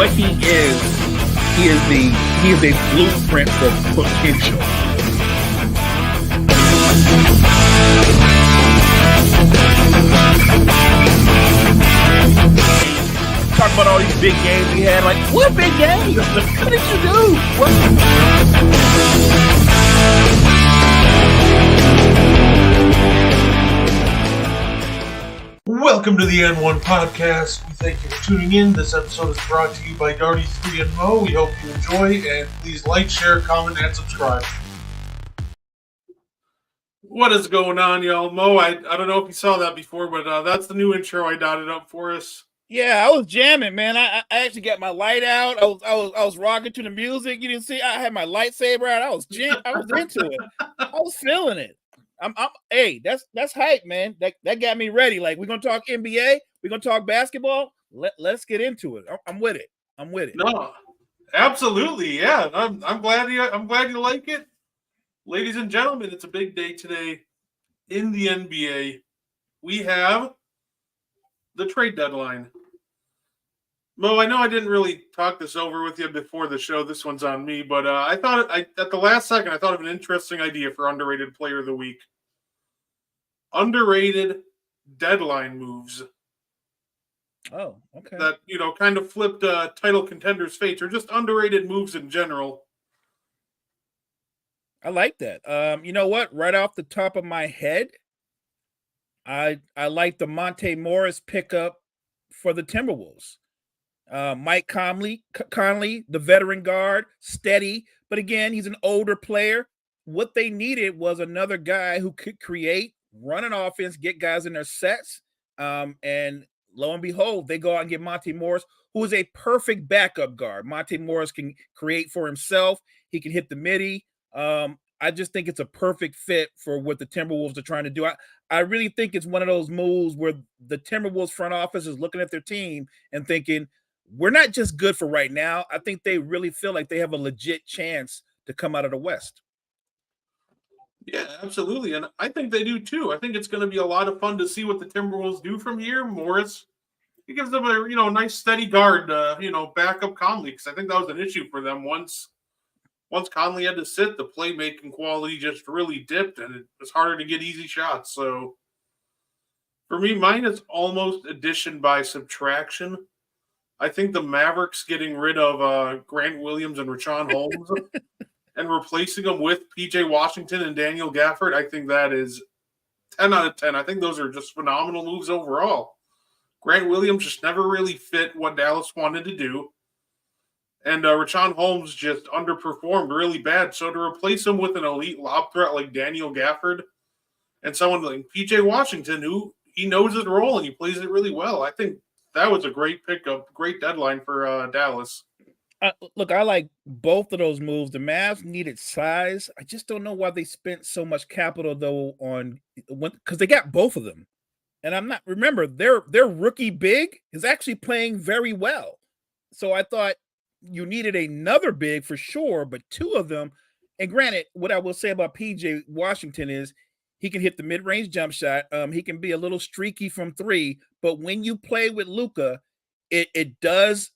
what he is a blueprint for potential. Talk about all these big games he had. Like, what big games? What did you do? Welcome to the N1 Podcast. We thank you for tuning in. This episode is brought to you by Darty3 and Mo. We hope you enjoy, and please like, share, comment, and subscribe. What is going on, y'all? Mo, I don't know if you saw that before, but that's the new intro I dotted up for us. Yeah, I was jamming, man. I actually got my light out. I was rocking to the music. You didn't see? I had my lightsaber out. I was into it. I was feeling it. Hey, that's hype, man. That got me ready. Like, we're gonna talk NBA. We're gonna talk basketball. Let's get into it. I'm with it. No, absolutely, yeah. I'm glad you like it, ladies and gentlemen. It's a big day today in the NBA. We have the trade deadline. Mo, I know I didn't really talk this over with you before the show. This one's on me, but at the last second, I thought of an interesting idea for underrated player of the week. Underrated deadline moves. Oh, okay. That, kind of flipped title contenders' fates, or just underrated moves in general. I like that. You know what? Right off the top of my head, I like the Monte Morris pickup for the Timberwolves. Mike Conley, the veteran guard, steady, but again, he's an older player. What they needed was another guy who could create, run an offense, get guys in their sets, and lo and behold, they go out and get Monte Morris, who is a perfect backup guard. Monte Morris can create for himself. He can hit the midi. I just think it's a perfect fit for what the Timberwolves are trying to do. I really think it's one of those moves where the Timberwolves front office is looking at their team and thinking, we're not just good for right now. I think they really feel like they have a legit chance to come out of the West. Yeah, absolutely. And I think they do too. I think it's going to be a lot of fun to see what the Timberwolves do from here. Morris, he gives them a nice steady guard, backup Conley, because I think that was an issue for them once Conley had to sit. The playmaking quality just really dipped, and it was harder to get easy shots. So for me, mine is almost addition by subtraction. I think the Mavericks getting rid of Grant Williams and Richaun Holmes and replacing them with P.J. Washington and Daniel Gafford, I think that is 10 out of 10. I think those are just phenomenal moves overall. Grant Williams just never really fit what Dallas wanted to do. And Richaun Holmes just underperformed really bad. So to replace him with an elite lob threat like Daniel Gafford and someone like P.J. Washington, who he knows his role and he plays it really well, I think that was a great pickup, great deadline for Dallas. Look, I like both of those moves. The Mavs needed size. I just don't know why they spent so much capital though because they got both of them. And remember, their rookie big is actually playing very well. So I thought you needed another big for sure, but two of them. And granted, what I will say about PJ Washington is he can hit the mid-range jump shot. He can be a little streaky from three, but when you play with Luka, it does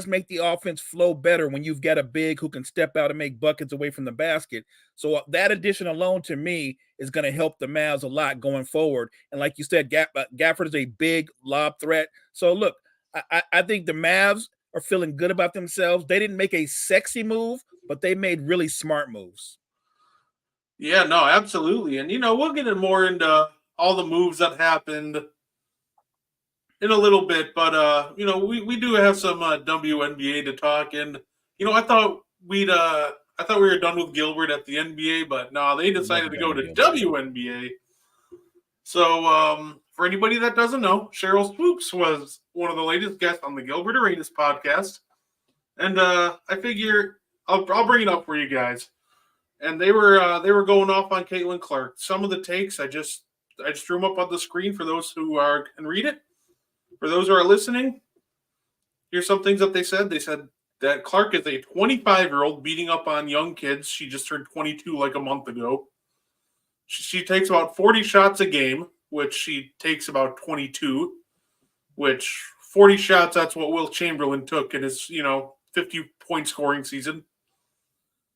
make the offense flow better when you've got a big who can step out and make buckets away from the basket. So that addition alone to me is going to help the Mavs a lot going forward. And like you said, Gafford is a big lob threat. So look, I think the Mavs are feeling good about themselves. They didn't make a sexy move, but they made really smart moves. Yeah, no, absolutely. And, we'll get more into all the moves that happened in a little bit. But, we do have some WNBA to talk. And, I thought we were done with Gilbert at the NBA, but no, they decided to go to WNBA. So, for anybody that doesn't know, Cheryl Swoops was one of the latest guests on the Gilbert Arenas podcast. And I figure I'll bring it up for you guys. And they were going off on Caitlin Clark. Some of the takes I just threw them up on the screen for those who can read it. For those who are listening, here's some things that they said. They said that Clark is a 25-year-old beating up on young kids. She just turned 22 like a month ago. She takes about 40 shots a game, which she takes about 22, which 40 shots, that's what Will Chamberlain took in his, 50-point scoring season.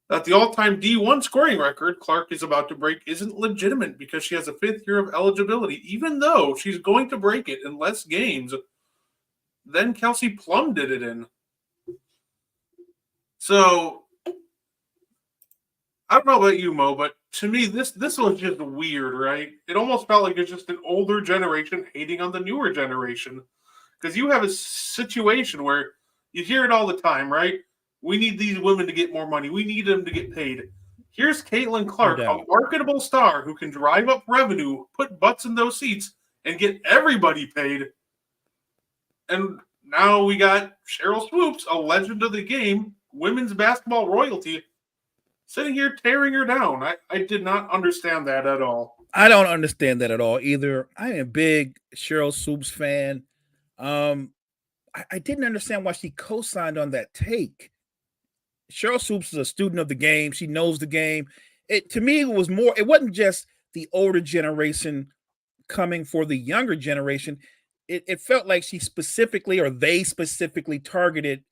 That the all-time D1 scoring record Clark is about to break isn't legitimate because she has a fifth year of eligibility, even though she's going to break it in less games than Kelsey Plum did it in. So, I don't know about you, Mo, but to me, this was just weird, right? It almost felt like it's just an older generation hating on the newer generation. Because you have a situation where you hear it all the time, right? We need these women to get more money. We need them to get paid. Here's Caitlin Clark, a marketable star who can drive up revenue, put butts in those seats, and get everybody paid. And now we got Cheryl Swoops, a legend of the game, women's basketball royalty, sitting here tearing her down. I did not understand that at all. I don't understand that at all either. I am a big Cheryl Swoops fan. I didn't understand why she co-signed on that take. Cheryl Swoops is a student of the game. She knows the game. To me, it wasn't just the older generation coming for the younger generation. It felt like they specifically targeted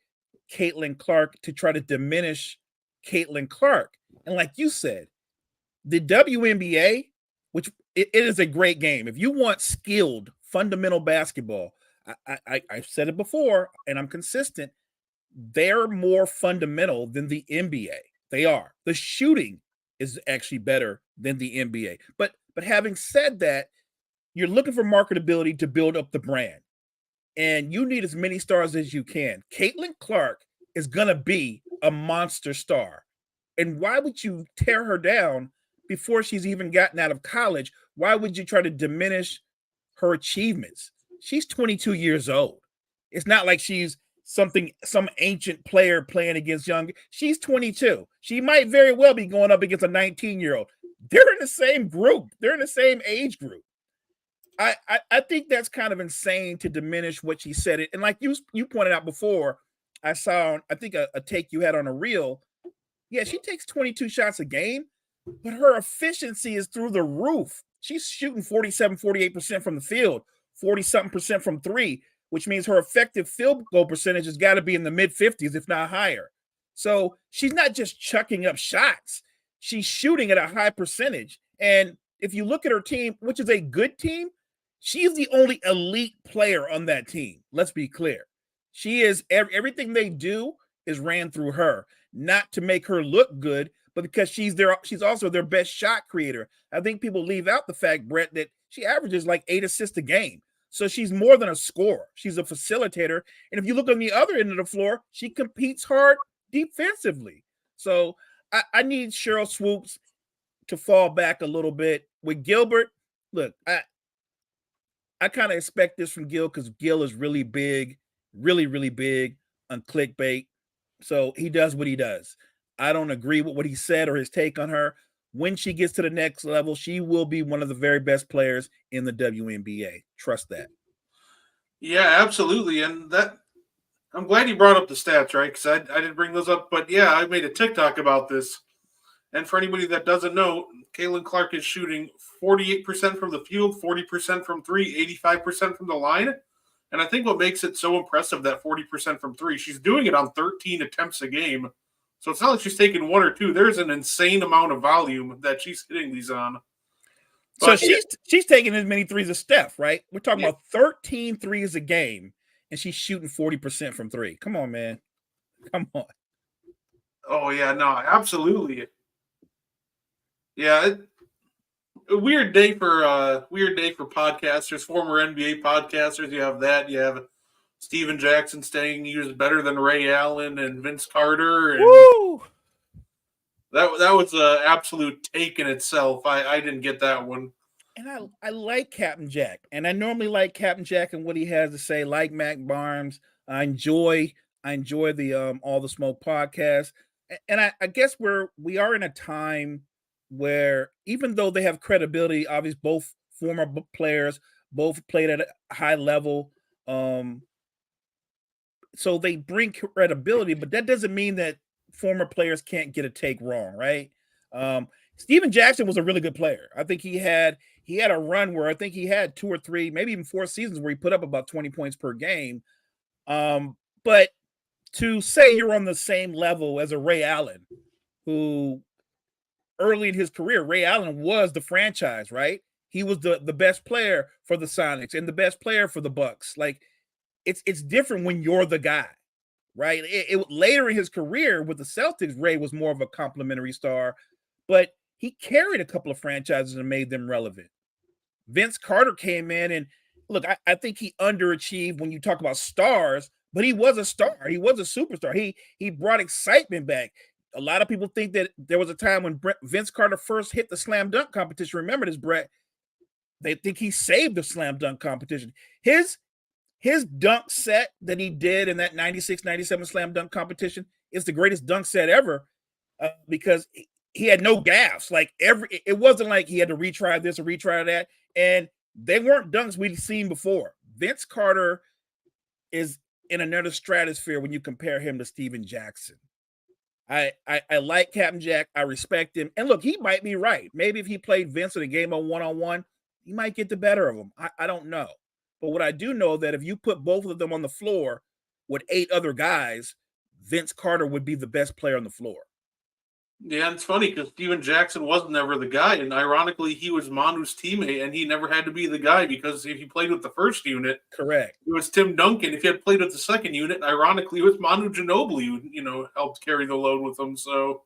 Caitlin Clark to try to diminish Caitlin Clark. And like you said, the WNBA, which it is a great game. If you want skilled, fundamental basketball, I've said it before, and I'm consistent. They're more fundamental than the NBA. They are. The shooting is actually better than the NBA. But having said that, you're looking for marketability to build up the brand, and you need as many stars as you can. Caitlin Clark is gonna be a monster star, and why would you tear her down before she's even gotten out of college? Why would you try to diminish her achievements? She's 22 years old. It's not like she's some ancient player playing against young. She's 22. She might very well be going up against a 19-year-old. They're in the same group. They're in the same age group. I think that's kind of insane to diminish what she said. And like you pointed out before, I saw, I think a take you had on a reel. Yeah, she takes 22 shots a game, but her efficiency is through the roof. She's shooting 47, 48% from the field, 40-something% from three, which means her effective field goal percentage has got to be in the mid-50s, if not higher. So she's not just chucking up shots. She's shooting at a high percentage. And if you look at her team, which is a good team, she's the only elite player on that team. Let's be clear. She is everything they do is ran through her, not to make her look good, but because she's also their best shot creator. I think people leave out the fact, Brett, that she averages like 8 assists a game. So she's more than a scorer. She's a facilitator. And if you look on the other end of the floor, she competes hard defensively. So I need Cheryl Swoops to fall back a little bit. With Gilbert, look, I kind of expect this from Gil because Gil is really big, really, really big on clickbait. So he does what he does. I don't agree with what he said or his take on her. When she gets to the next level, she will be one of the very best players in the WNBA. Trust that. Yeah, absolutely. And that I'm glad you brought up the stats, right? Because I didn't bring those up. But yeah, I made a TikTok about this. And for anybody that doesn't know, Caitlin Clark is shooting 48% from the field, 40% from three, 85% from the line. And I think what makes it so impressive, that 40% from three, she's doing it on 13 attempts a game. So it's not like she's taking one or two. There's an insane amount of volume that she's hitting these on. But so she's taking as many threes as Steph, right? We're talking about 13 threes a game, and she's shooting 40% from three. Come on, man. Come on. Oh, yeah, no, absolutely. Yeah, a weird day for podcasters, former NBA podcasters. You have that. You have Steven Jackson saying he was better than Ray Allen and Vince Carter. And woo! That was an absolute take in itself. I didn't get that one. And I like Captain Jack, and I normally like Captain Jack and what he has to say. Like Mac Barnes, I enjoy the All the Smoke podcast, and I guess we are in a time where even though they have credibility, obviously both former players, both played at a high level, so they bring credibility, but that doesn't mean that former players can't get a take wrong, right? Steven Jackson was a really good player. I think he had a run where I think he had 2 or 3, maybe even 4 seasons where he put up about 20 points per game. But to say you're on the same level as a Ray Allen, who early in his career, Ray Allen was the franchise, right? He was the best player for the Sonics and the best player for the Bucks. Like it's different when you're the guy, right? Later in his career with the Celtics, Ray was more of a complimentary star, but he carried a couple of franchises and made them relevant. Vince Carter came in and look, I think he underachieved when you talk about stars, but he was a star. He was a superstar. He brought excitement back. A lot of people think that there was a time when Vince Carter first hit the slam dunk competition. Remember this, Brett? They think he saved the slam dunk competition. His dunk set that he did in that 96-97 slam dunk competition is the greatest dunk set ever because he had no gaffes. Like it wasn't like he had to retry this or retry that. And they weren't dunks we'd seen before. Vince Carter is in another stratosphere when you compare him to Steven Jackson. I like Captain Jack. I respect him. And look, he might be right. Maybe if he played Vince in a game of one-on-one, he might get the better of him. I don't know. But what I do know that if you put both of them on the floor with 8 other guys, Vince Carter would be the best player on the floor. Yeah, it's funny because Steven Jackson was never the guy, and ironically, he was Manu's teammate, and he never had to be the guy because if he played with the first unit, correct, it was Tim Duncan. If he had played with the second unit, ironically, it was Manu Ginobili who helped carry the load with him. So,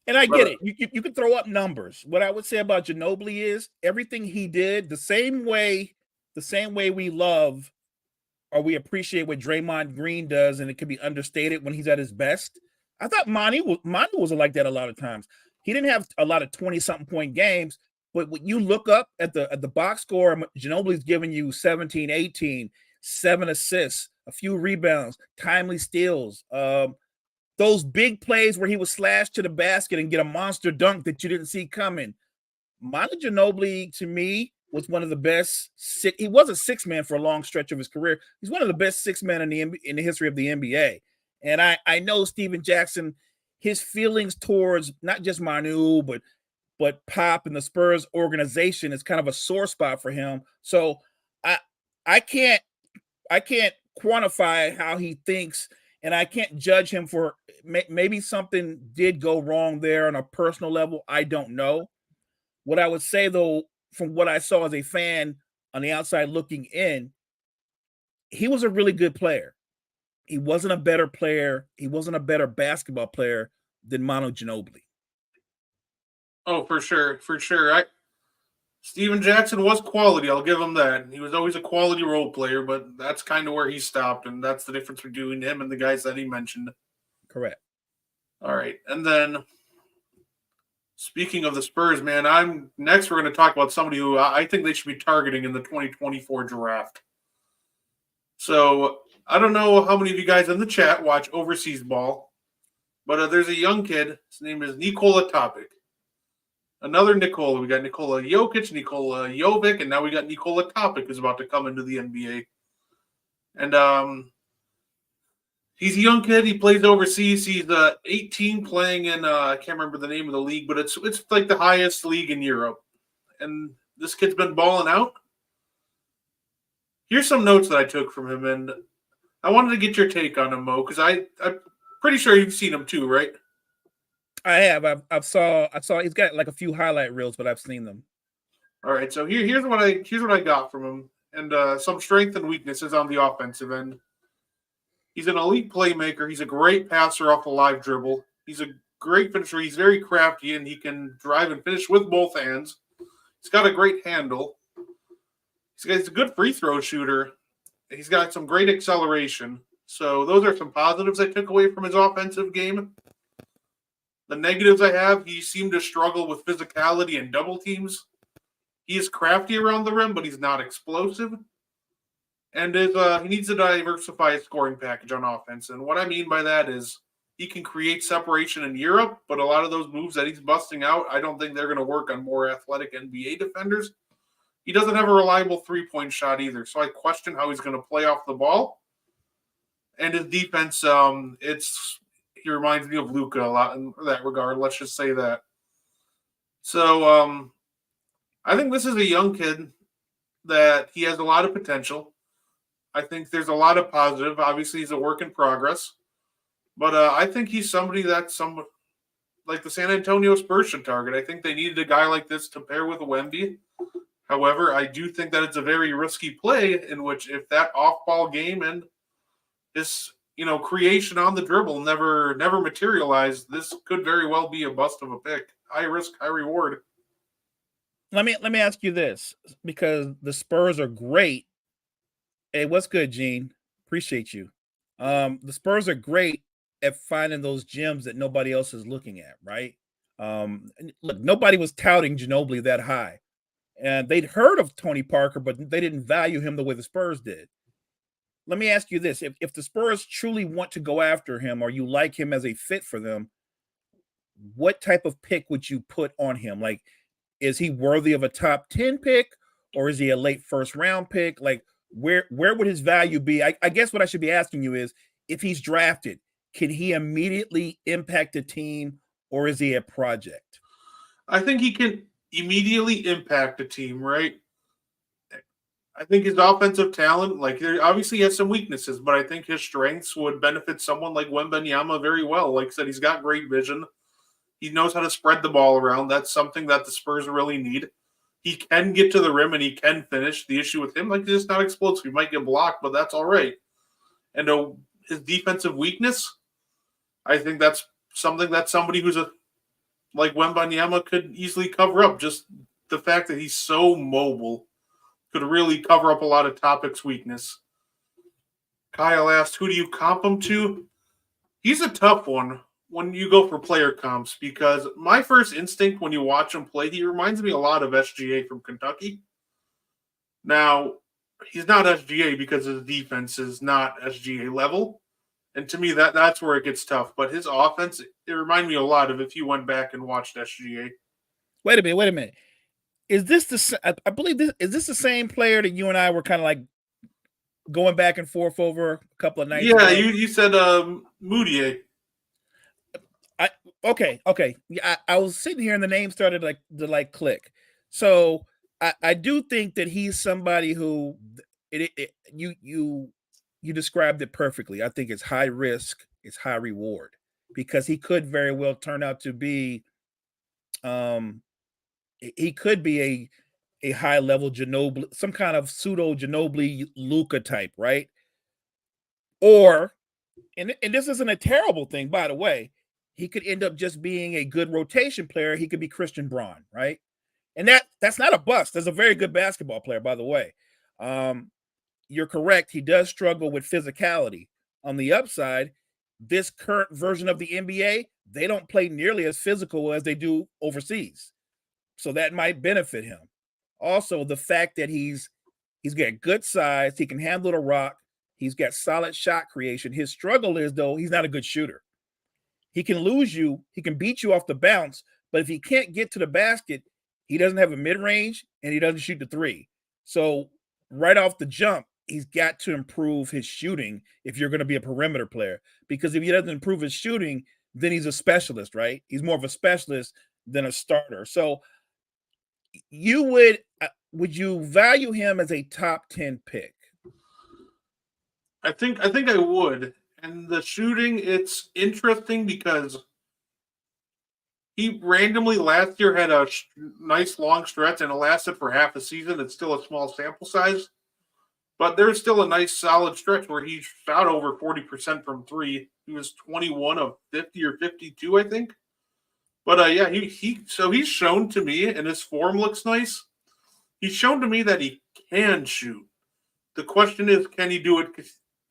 and I get it. You can throw up numbers. What I would say about Ginobili is everything he did the same way we love or we appreciate what Draymond Green does, and it can be understated when he's at his best. I thought Manu was like that a lot of times. He didn't have a lot of 20-something point games, but when you look up at the box score, Ginobili's giving you 17, 18, 7 assists, a few rebounds, timely steals, those big plays where he would slash to the basket and get a monster dunk that you didn't see coming. Manu Ginobili, to me, was one of the best. He was a 6-man for a long stretch of his career. He's one of the best 6-men in the history of the NBA. And I know Steven Jackson, his feelings towards not just Manu, but Pop and the Spurs organization is kind of a sore spot for him. So I can't quantify how he thinks, and I can't judge him for maybe something did go wrong there on a personal level. I don't know. What I would say though, from what I saw as a fan on the outside looking in, he was a really good player. He wasn't a better player. He wasn't a better basketball player than Manu Ginobili. Oh, for sure. Steven Jackson was quality. I'll give him that. He was always a quality role player, but that's kind of where he stopped, and that's the difference between him and the guys that he mentioned. Correct. All right, and then speaking of the Spurs, man, we're going to talk about somebody who I think they should be targeting in the 2024 draft. So I don't know how many of you guys in the chat watch overseas ball, but there's a young kid. His name is Nikola Topic. Another Nikola. We got Nikola Jokic, Nikola Jovic, and now we got Nikola Topic who's about to come into the NBA. And he's a young kid. He plays overseas. He's 18 playing in, I can't remember the name of the league, but it's like the highest league in Europe. And this kid's been balling out. Here's some notes that I took from him, and I wanted to get your take on him, Mo, because I'm pretty sure you've seen him too, right? I have. I saw. He's got like a few highlight reels, but I've seen them. All right, so here's what I got from him, and some strengths and weaknesses on the offensive end. He's an elite playmaker. He's a great passer off a live dribble. He's a great finisher. He's very crafty, and he can drive and finish with both hands. He's got a great handle. He's a good free throw shooter. He's got some great acceleration. So those are some positives I took away from his offensive game. The negatives I have, he seemed to struggle with physicality and double teams. He is crafty around the rim, but he's not explosive. And he needs to diversify his scoring package on offense. And what I mean by that is he can create separation in Europe, but a lot of those moves that he's busting out, I don't think they're going to work on more athletic NBA defenders. He doesn't have a reliable three-point shot either, so I question how he's going to play off the ball. And his defense, he reminds me of Luka a lot in that regard. Let's just say that. So I think this is a young kid that he has a lot of potential. I think there's a lot of positive. Obviously, he's a work in progress, but I think he's somebody that some like the San Antonio Spurs should target. I think they needed a guy like this to pair with Wemby. However, I do think that it's a very risky play in which if that off-ball game and this creation on the dribble never materialized, this could very well be a bust of a pick. High risk, high reward. Let me ask you this, because the Spurs are great. Hey, what's good, Gene? Appreciate you. The Spurs are great at finding those gems that nobody else is looking at, right? Look, nobody was touting Ginobili that high, and they'd heard of Tony Parker, but they didn't value him the way the Spurs did. Let me ask you this: if the Spurs truly want to go after him, or you like him as a fit for them, what type of pick would you put on him? Like, is he worthy of a top 10 pick, or is he a late first round pick? Like, where would his value be? I guess what I should be asking you is, if he's drafted, can he immediately impact a team, or is he a project? I think he can immediately impact a team, right? I think his offensive talent, like there obviously has some weaknesses, but I think his strengths would benefit someone like Wembanyama very well. Like I said, he's got great vision. He knows how to spread the ball around. That's something that the Spurs really need. He can get to the rim and he can finish. The issue with him, like he's just not explosive. He might get blocked, but that's all right. And his defensive weakness, I think that's something that somebody who's like Wembanyama could easily cover up. Just the fact that he's so mobile could really cover up a lot of Topic's weakness. Kyle asked, who do you comp him to? He's a tough one when you go for player comps because my first instinct when you watch him play, he reminds me a lot of SGA from Kentucky. Now, he's not SGA because his defense is not SGA level. And to me, that's where it gets tough. But his offense, it reminded me a lot of if you went back and watched SGA. Wait a minute. Is this I believe this is this the same player that you and I were kind of like going back and forth over a couple of nights Yeah, ago? you said Moutier. Okay. Yeah, I was sitting here and the name started to click. So I do think that he's somebody who you described it perfectly. I think it's high risk, it's high reward, because he could very well turn out to be he could be a high level Ginobili, some kind of pseudo Ginobili Luca type, right? Or and this isn't a terrible thing, by the way. He could end up just being a good rotation player. He could be Christian Braun, right? And that's not a bust. That's a very good basketball player, by the way. You're correct. He does struggle with physicality. On the upside, this current version of the NBA, they don't play nearly as physical as they do overseas. So that might benefit him. Also, the fact that he's got good size, he can handle the rock, he's got solid shot creation. His struggle is, though, he's not a good shooter. He can lose you, he can beat you off the bounce, but if he can't get to the basket, he doesn't have a mid-range and he doesn't shoot the three. So right off the jump, he's got to improve his shooting if you're going to be a perimeter player. Because if he doesn't improve his shooting, then he's a specialist, right? He's more of a specialist than a starter. So you would you value him as a top 10 pick? I think I would. And the shooting, it's interesting because he randomly last year had a nice long stretch and it lasted for half a season. It's still a small sample size, but there's still a nice solid stretch where he shot over 40% from three. He was 21 of 50 or 52, I think. But yeah, he's shown to me, and his form looks nice. He's shown to me that he can shoot. The question is, can he do it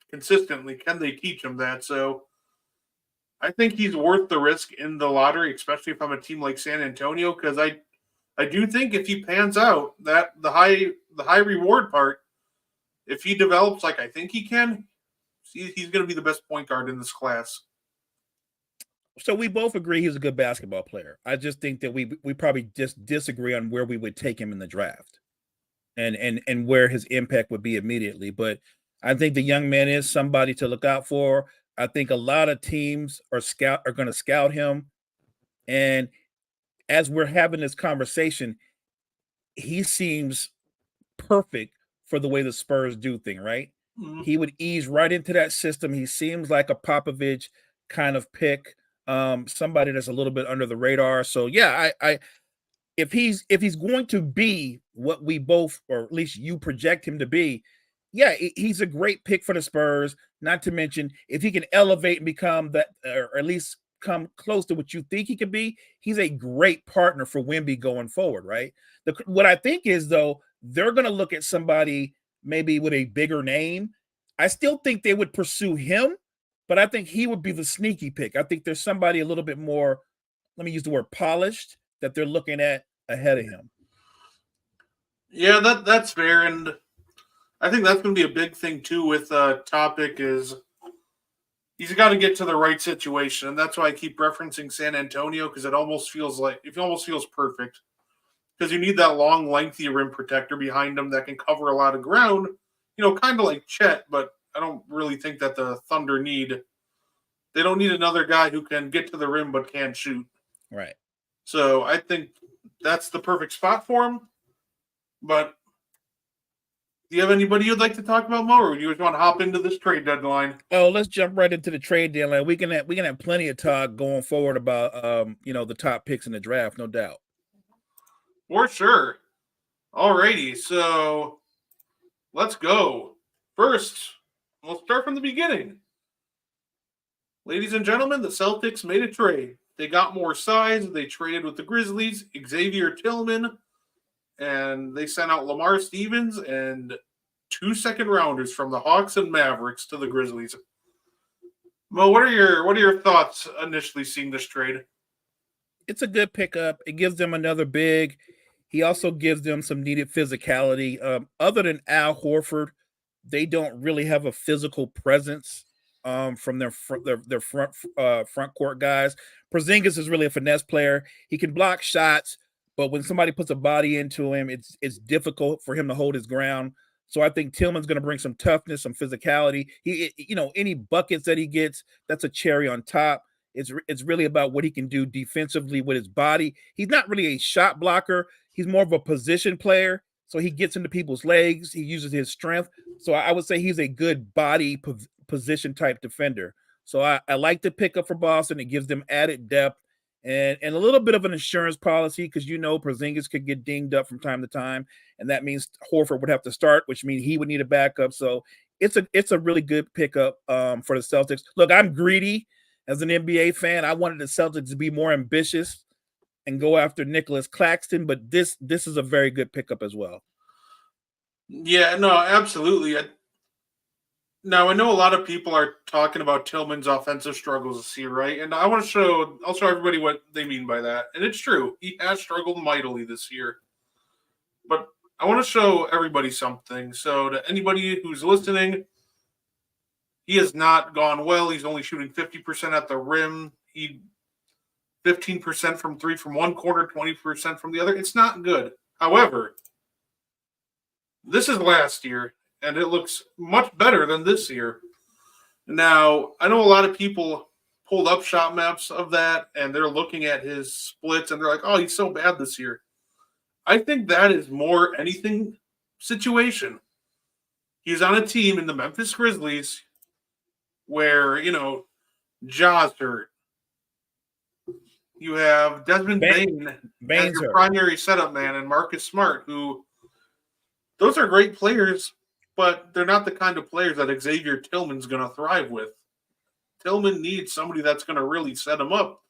consistently? Can they teach him that? So I think he's worth the risk in the lottery, especially if I'm a team like San Antonio, because I do think if he pans out, that the high reward part, if he develops like I think he can, he's going to be the best point guard in this class. So we both agree he's a good basketball player. I just think that we probably just disagree on where we would take him in the draft, and where his impact would be immediately. But I think the young man is somebody to look out for. I think a lot of teams are going to scout him, and as we're having this conversation, he seems perfect for the way the Spurs do thing, right? Mhm. He would ease right into that system. He seems like a Popovich kind of pick, somebody that's a little bit under the radar. So yeah, I if he's going to be what we both, or at least you project him to be, yeah, he's a great pick for the Spurs. Not to mention, if he can elevate and become that, or at least come close to what you think he could be, he's a great partner for Wemby going forward, right? What I think is though, they're going to look at somebody maybe with a bigger name. I still think they would pursue him, but I think he would be the sneaky pick. I think there's somebody a little bit more, let me use the word polished, that they're looking at ahead of him. Yeah, that's fair, and I think that's going to be a big thing too with Topic is he's got to get to the right situation, and that's why I keep referencing San Antonio because it almost feels perfect because you need that long, lengthy rim protector behind him that can cover a lot of ground. Kind of like Chet, but I don't really think that the Thunder need. They don't need another guy who can get to the rim but can't shoot. Right. So I think that's the perfect spot for him. But do you have anybody you'd like to talk about more, or do you just want to hop into this trade deadline? Oh, let's jump right into the trade deadline. We can have plenty of talk going forward about the top picks in the draft, no doubt. For sure. Alrighty, so let's go. First, we'll start from the beginning. Ladies and gentlemen, the Celtics made a trade. They got more size. They traded with the Grizzlies, Xavier Tillman, and they sent out Lamar Stevens and 2 second rounders from the Hawks and Mavericks to the Grizzlies. Mo, what are your thoughts initially seeing this trade? It's a good pickup. It gives them another big. He also gives them some needed physicality. Other than Al Horford, they don't really have a physical presence from their front court guys. Porzingis is really a finesse player. He can block shots, but when somebody puts a body into him, it's difficult for him to hold his ground. So I think Tillman's going to bring some toughness, some physicality. Any buckets that he gets, that's a cherry on top. It's really about what he can do defensively with his body. He's not really a shot blocker. He's more of a position player. So he gets into people's legs. He uses his strength. So I would say he's a good body position type defender. So I like the pickup for Boston. It gives them added depth and a little bit of an insurance policy because Porzingis could get dinged up from time to time, and that means Horford would have to start, which means he would need a backup. So it's a really good pickup for the Celtics. Look, I'm greedy as an NBA fan. I wanted the Celtics to be more ambitious and go after Nicholas Claxton, but this is a very good pickup as well. Yeah, no, absolutely. Now I know a lot of people are talking about Tillman's offensive struggles this year, right? And I'll show everybody what they mean by that. And it's true. He has struggled mightily this year. But I want to show everybody something. So to anybody who's listening, he has not gone well. He's only shooting 50% at the rim. 15% from three from one corner, 20% from the other. It's not good. However, this is last year, and it looks much better than this year. Now, I know a lot of people pulled up shot maps of that, and they're looking at his splits, and they're like, oh, he's so bad this year. I think that is more anything situation. He's on a team in the Memphis Grizzlies where, Ja's hurt. You have Desmond Bain as your primary setup man and Marcus Smart, who those are great players, but they're not the kind of players that Xavier Tillman's going to thrive with. Tillman needs somebody that's going to really set him up.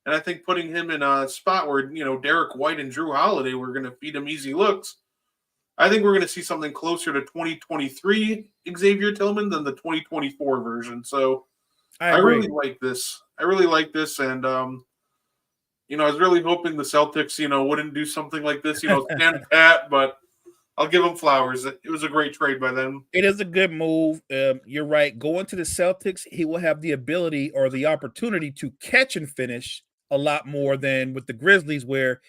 And I think putting him in a spot where, Derek White and Drew Holiday were going to feed him easy looks, I think we're going to see something closer to 2023 Xavier Tillman than the 2024 version. So I really like this. And, I was really hoping the Celtics, wouldn't do something like this, stand pat, but I'll give them flowers. It was a great trade by them. It is a good move. You're right. Going to the Celtics, he will have the ability or the opportunity to catch and finish a lot more than with the Grizzlies, where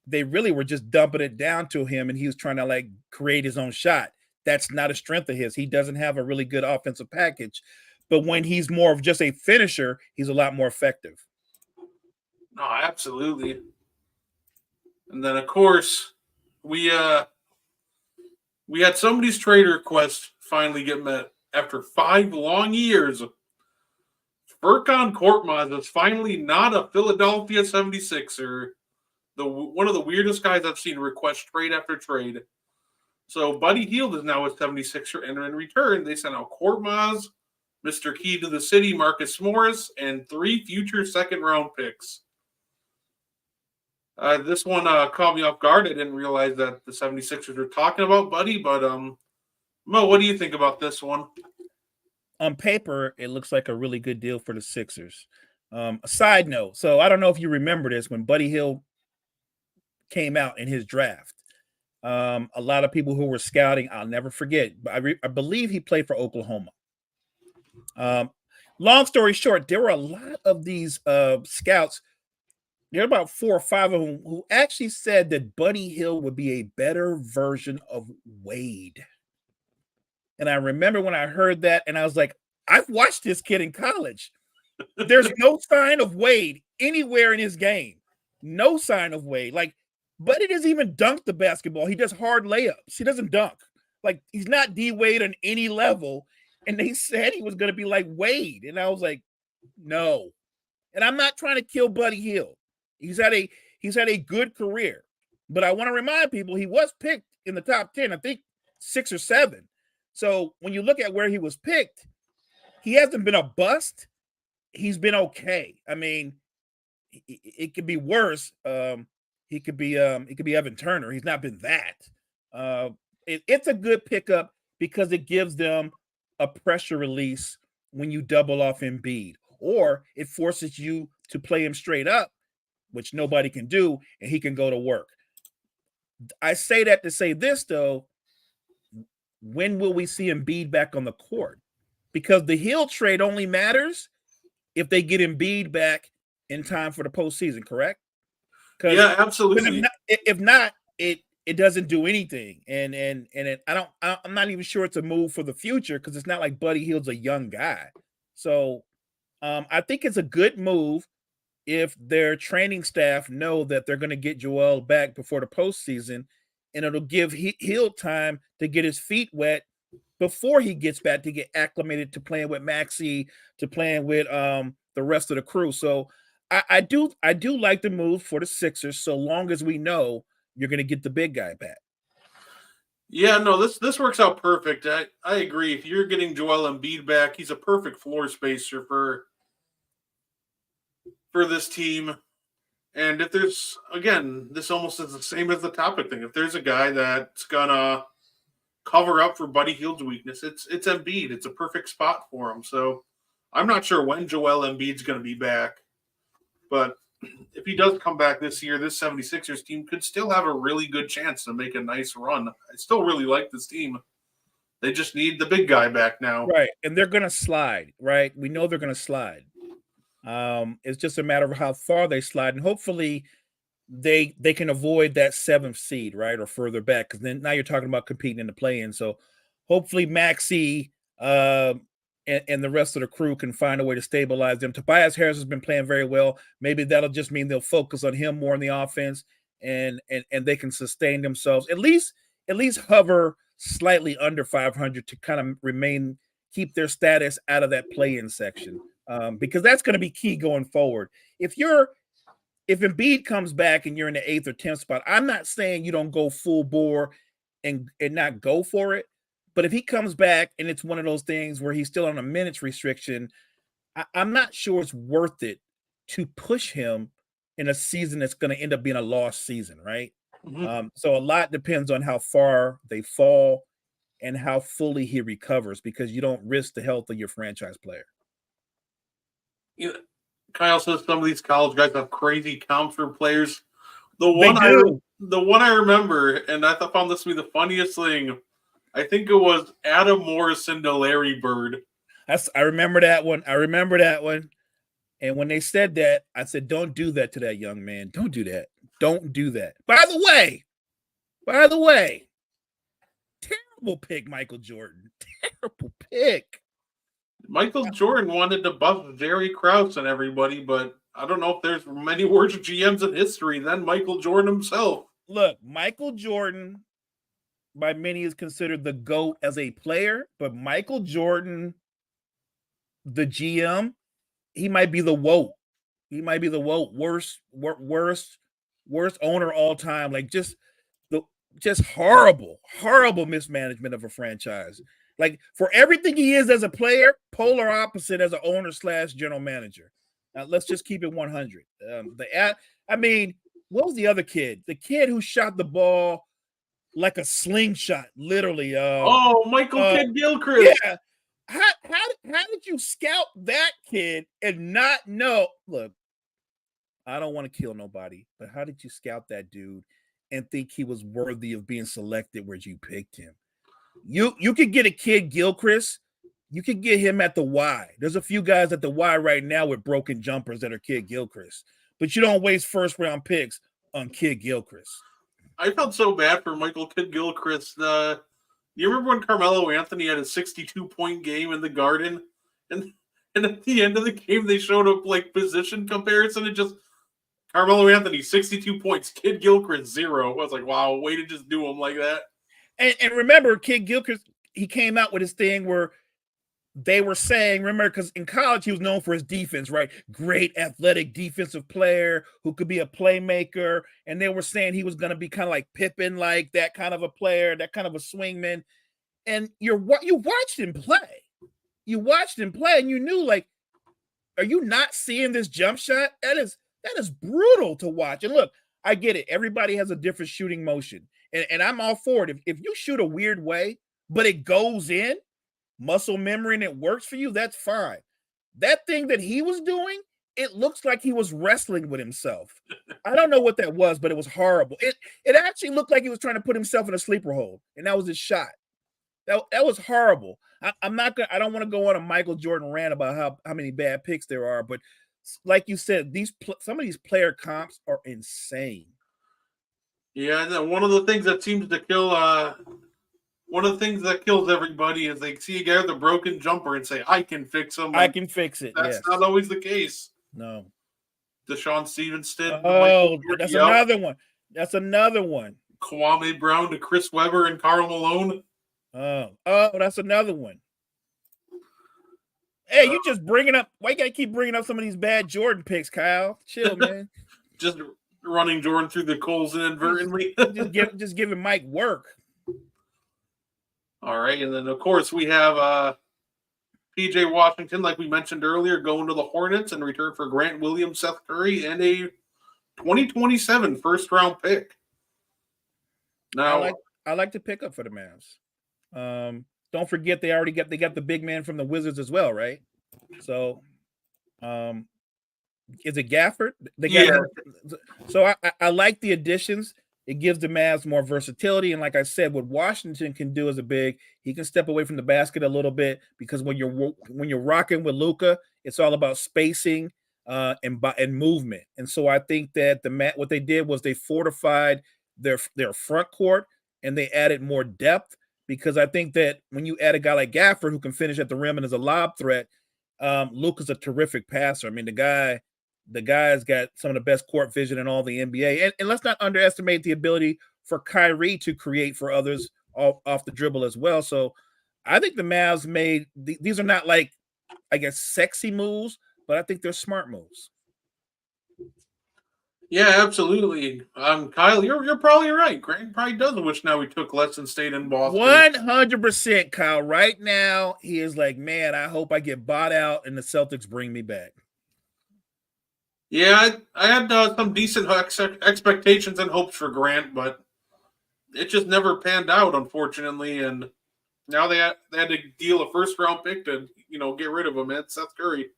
they really were just dumping it down to him and he was trying to create his own shot. That's not a strength of his. He doesn't have a really good offensive package. But when he's more of just a finisher, he's a lot more effective. No, absolutely. And then, of course, we had somebody's trade request finally get met. after 5 long years, Furkan Korkmaz is finally not a Philadelphia 76er. One of the weirdest guys I've seen request trade after trade. So Buddy Hield is now a 76er, and in return, they sent out Korkmaz, Mr. Key to the City, Marcus Morris, and 3 future second-round picks. This one caught me off guard. I didn't realize that the 76ers were talking about Buddy, but Mo, what do you think about this one? On paper, it looks like a really good deal for the Sixers. A side note, so I don't know if you remember this, when Buddy Hield came out in his draft, a lot of people who were scouting, I'll never forget, I believe he played for Oklahoma. Long story short, there were a lot of these scouts. There are about 4 or 5 of them who actually said that Buddy Hield would be a better version of Wade. And I remember when I heard that, and I was like, I've watched this kid in college. There's no sign of Wade anywhere in his game. No sign of Wade. Like, Buddy doesn't even dunk the basketball. He does hard layups. He doesn't dunk. Like, he's not D Wade on any level. And they said he was going to be like Wade. And I was like, no. And I'm not trying to kill Buddy Hield. He's had a good career. But I want to remind people he was picked in the top 10, I think 6 or 7. So when you look at where he was picked, he hasn't been a bust. He's been okay. I mean, it could be worse. He could be Evan Turner. He's not been that. It's a good pickup because it gives them a pressure release when you double off Embiid, or it forces you to play him straight up, which nobody can do, and he can go to work. I say that to say this, though. When will we see Embiid back on the court? Because the Hill trade only matters if they get Embiid back in time for the postseason, correct? Yeah, absolutely. If not, it doesn't do anything. And I'm not even sure it's a move for the future, because it's not like Buddy Hield's a young guy. So I think it's a good move if their training staff know that they're going to get Joel back before the postseason, and it'll give Hield time to get his feet wet before he gets back, to get acclimated to playing with Maxey, to playing with the rest of the crew. So I do like the move for the Sixers, so long as we know you're going to get the big guy back. Yeah, no, this works out perfect. I agree. If you're getting Joel Embiid back, he's a perfect floor spacer for this team. And if there's, again, this almost is the same as the topic thing. If there's a guy that's gonna cover up for Buddy Hield's weakness, it's Embiid. It's a perfect spot for him. So I'm not sure when Joel Embiid's going to be back, but if he does come back this year, this 76ers team could still have a really good chance to make a nice run. I still really like this team. They just need the big guy back now. Right, and they're going to slide, right? We know they're going to slide. It's just a matter of how far they slide, and hopefully they can avoid that 7th seed, right, or further back, because then now you're talking about competing in the play-in. So hopefully Maxey and the rest of the crew can find a way to stabilize them. Tobias Harris has been playing very well. Maybe that'll just mean they'll focus on him more in the offense, and they can sustain themselves, at least hover slightly under 500 to kind of keep their status out of that play-in section. Because that's going to be key going forward. If Embiid comes back and you're in the 8th or 10th spot, I'm not saying you don't go full bore and not go for it. But if he comes back and it's one of those things where he's still on a minutes restriction, I'm not sure it's worth it to push him in a season that's going to end up being a lost season, right? Mm-hmm. So a lot depends on how far they fall and how fully he recovers, because you don't risk the health of your franchise player. You know, Kyle says some of these college guys have crazy comps for players. The one I remember, and I found this to be the funniest thing, I think it was Adam Morrison to Larry Bird. I remember that one. And when they said that, I said, don't do that to that young man. Don't do that. Don't do that. By the way, terrible pick, Michael Jordan. Terrible pick. Michael Jordan wanted to bust Jerry Krause and everybody, but I don't know if there's many worse GMs in history than Michael Jordan himself. Look, Michael Jordan by many is considered the GOAT as a player, but Michael Jordan, the GM, he might be the WOAT. He might be the WOAT worst owner all time. Like the just horrible mismanagement of a franchise. Like for everything he is as a player, polar opposite as an owner slash general manager. Let's just keep it 100. I mean, what was the other kid? The kid who shot the ball like a slingshot, literally. Oh, Michael Kidd Gilchrist. Yeah. How did you scout that kid and not know? Look, I don't want to kill nobody, but how did you scout that dude and think he was worthy of being selected where you picked him? You could get a kid Gilchrist. You could get him at the Y. There's a few guys at the Y right now with broken jumpers that are Kid Gilchrist, but you don't waste first round picks on Kid Gilchrist. I felt so bad for Michael Kidd Gilchrist. You remember when Carmelo Anthony had a 62-point game in the Garden, and at the end of the game they showed up like position comparison and just Carmelo Anthony 62 points, Kidd Gilchrist 0. I was like, wow, way to just do him like that. And remember, Kid Gilchrist, he came out with his thing where they were saying, remember, because in college he was known for his defense, right? Great athletic defensive player who could be a playmaker. And they were saying he was going to be kind of like Pippen, like that kind of a player, that kind of a swingman. And you watched him play. You watched him play, and you knew, like, are you not seeing this jump shot? That is brutal to watch. And look, I get it. Everybody has a different shooting motion. And I'm all for it. If you shoot a weird way, but it goes in, muscle memory, and it works for you, that's fine. That thing that he was doing, it looks like he was wrestling with himself. I don't know what that was, but it was horrible. It actually looked like he was trying to put himself in a sleeper hold, and that was his shot. That was horrible. I don't want to go on a Michael Jordan rant about how many bad picks there are, but like you said, some of these player comps are insane. Yeah, one of the things that seems to kill one of the things that kills everybody is they see a guy with a broken jumper and say, I can fix him. I can fix it. That's not always the case. No. Deshaun Stevens did. Oh, that's another one. That's another one. Kwame Brown to Chris Webber and Karl Malone. Oh, that's another one. Hey, you just bringing up. Why you gotta keep bringing up some of these bad Jordan picks, Kyle? Chill, man. Just running Jordan through the coals inadvertently. just giving Mike work. All right, and then of course we have PJ Washington, like we mentioned earlier, going to the Hornets in return for Grant Williams, Seth Curry, and a 2027 first-round pick. Now, I like to pick up for the Mavs. Don't forget they got the big man from the Wizards as well, right? So, is it Gafford? So I like the additions. It gives the Mavs more versatility, and like I said, what Washington can do as a big, he can step away from the basket a little bit because when you're rocking with Luka, it's all about spacing and movement. And so I think that what they did was they fortified their front court and they added more depth. Because I think that when you add a guy like Gafford who can finish at the rim and is a lob threat, Luka's a terrific passer. I mean, the guy's got some of the best court vision in all the NBA. And let's not underestimate the ability for Kyrie to create for others off the dribble as well. So I think the Mavs made these are not like, I guess, sexy moves, but I think they're smart moves. Yeah, absolutely. Kyle, you're probably right. Grant probably does wish now we took less and stayed in Boston. 100%, Kyle. Right now, he is like, man, I hope I get bought out and the Celtics bring me back. Yeah, I had some decent expectations and hopes for Grant, but it just never panned out, unfortunately. And now they had to deal a first-round pick to, get rid of him. It's Seth Curry.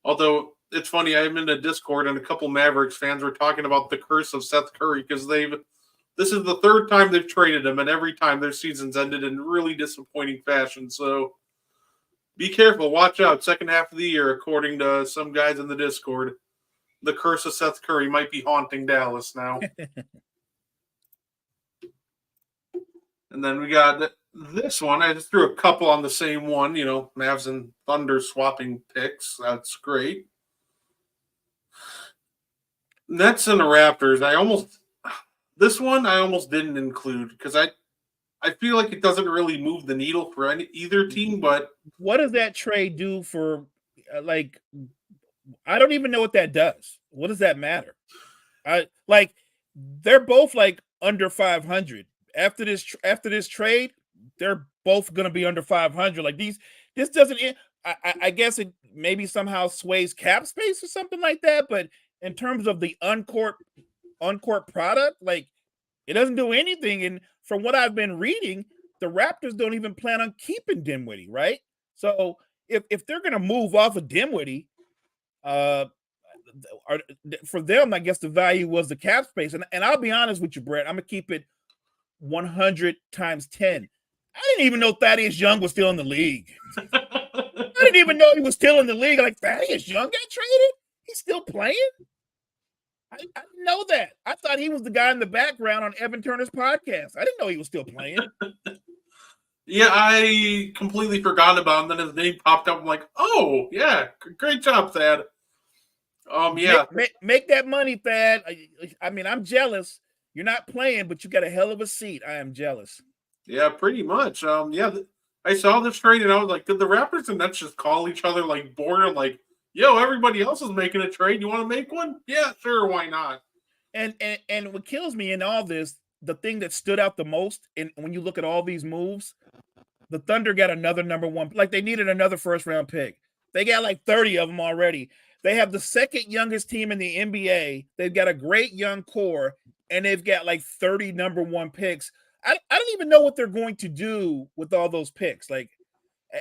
Although it's funny, I'm in a Discord and a couple Mavericks fans were talking about the curse of Seth Curry because this is the third time they've traded him, and every time their season's ended in really disappointing fashion. So be careful, watch out. Second half of the year, according to some guys in the Discord, the curse of Seth Curry might be haunting Dallas now. And then we got this one. I just threw a couple on the same one, Mavs and Thunder swapping picks. That's great. Nets and the Raptors. I almost didn't include because I feel like it doesn't really move the needle for either team, but What does that trade do for like? I don't even know what that does. What does that matter? I like they're both like under 500 after this trade. They're both going to be under 500. Like this doesn't. I guess it maybe somehow sways cap space or something like that. But in terms of the uncourt product, like it doesn't do anything. And from what I've been reading, the Raptors don't even plan on keeping Dinwiddie, right? So if they're going to move off of Dinwiddie, uh, for them, I guess the value was the cap space. And I'll be honest with you, Brett, I'm gonna keep it 100 times 10. I didn't even know Thaddeus Young was still in the league. I didn't even know he was still in the league. Like Thaddeus Young got traded. He's still playing. I didn't know that. I thought he was the guy in the background on Evan Turner's podcast. I didn't know he was still playing. Yeah, I completely forgot about him. Then his name popped up. I'm like, oh yeah, great job, Thad. Yeah, Make that money, Thad. I mean, I'm jealous. You're not playing, but you got a hell of a seat. I am jealous. yeah, pretty much. Yeah, I saw this trade and I was like, did the Raptors and Nets just call each other like border? Like, yo, everybody else is making a trade. You want to make one? Yeah, sure, why not? And what kills me in all this, the thing that stood out the most, and when you look at all these moves, the Thunder got another number one. Like they needed another first round pick. They got like 30 of them already. They have the second youngest team in the NBA. They've got a great young core, and they've got like 30 number one picks. I don't even know what they're going to do with all those picks. Like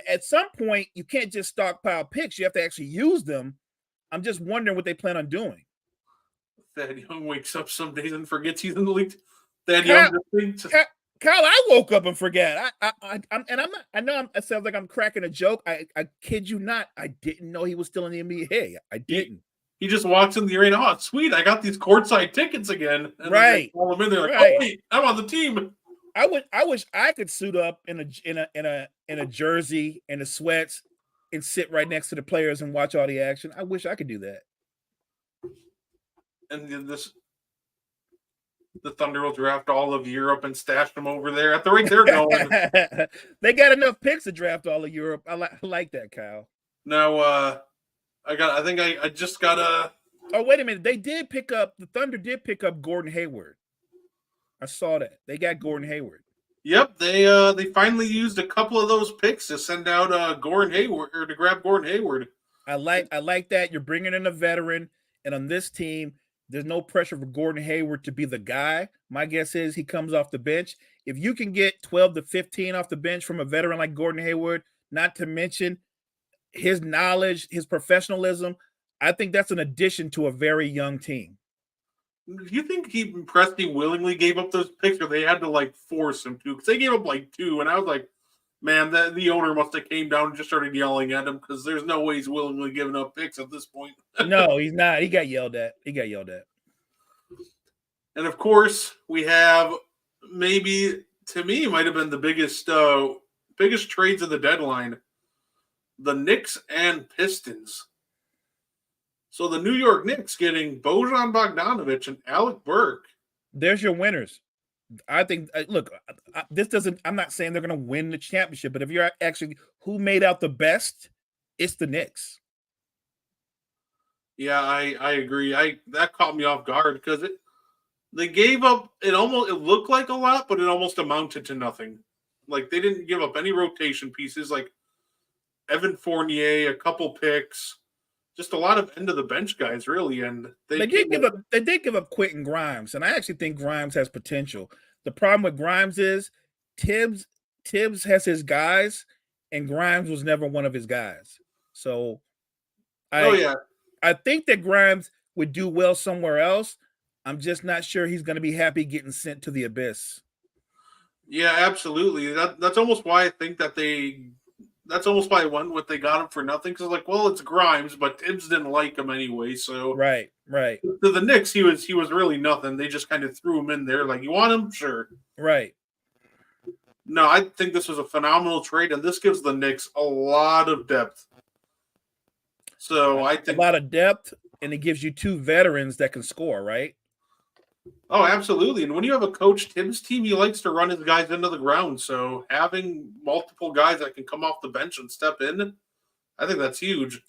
at some point, you can't just stockpile picks. You have to actually use them. I'm just wondering what they plan on doing. Thad Young wakes up some days and forgets he's in the league. Thad Kyle, Young just thinks, Kyle, I woke up and forgot. I'm not. I know it sounds like I'm cracking a joke. I kid you not. I didn't know he was still in the NBA. I didn't. He just walks in the arena. Oh, sweet! I got these courtside tickets again. And right. Then they call him in. They're like, right. Oh wait, I'm on the team. I wish I could suit up in a jersey and a sweats and sit right next to the players and watch all the action. I wish I could do that. And the Thunder will draft all of Europe and stash them over there at the rate they're going. They got enough picks to draft all of Europe. I like that, Kyle. Now, I think I just got a. Oh, wait a minute. The Thunder did pick up Gordon Hayward. I saw that. They got Gordon Hayward. Yep, they finally used a couple of those picks to send out Gordon Hayward or to grab Gordon Hayward. I like that. You're bringing in a veteran, and on this team, there's no pressure for Gordon Hayward to be the guy. My guess is he comes off the bench. If you can get 12 to 15 off the bench from a veteran like Gordon Hayward, not to mention his knowledge, his professionalism, I think that's an addition to a very young team. Do you think Presti willingly gave up those picks, or they had to like force him to? Because they gave up like 2, and I was like, man, the owner must have came down and just started yelling at him because there's no way he's willingly giving up picks at this point. No, he's not. He got yelled at. And of course, we have maybe, to me, might have been the biggest trades of the deadline: the Knicks and Pistons. So the New York Knicks getting Bojan Bogdanovic and Alec Burke. There's your winners. I think, look, this doesn't, I'm not saying they're going to win the championship, but if you're actually who made out the best, it's the Knicks. Yeah, I agree. That caught me off guard because they gave up, it looked like a lot, but it almost amounted to nothing. Like they didn't give up any rotation pieces, like Evan Fournier, a couple picks. Just a lot of end of the bench guys, really, and they did give up Quentin Grimes, and I actually think Grimes has potential. The problem with Grimes is Tibbs has his guys, and Grimes was never one of his guys. So, I think that Grimes would do well somewhere else. I'm just not sure he's going to be happy getting sent to the abyss. Yeah, absolutely. That's almost why I think that that's almost why what they got him for nothing. Because like, well, it's Grimes, but Tibbs didn't like him anyway. So right. To the Knicks, he was really nothing. They just kind of threw him in there. Like, you want him? Sure. Right. No, I think this was a phenomenal trade, and this gives the Knicks a lot of depth. So I think a lot of depth, and it gives you 2 veterans that can score. Right. Oh, absolutely. And when you have a Coach Tibbs team, he likes to run his guys into the ground. So having multiple guys that can come off the bench and step in, I think that's huge.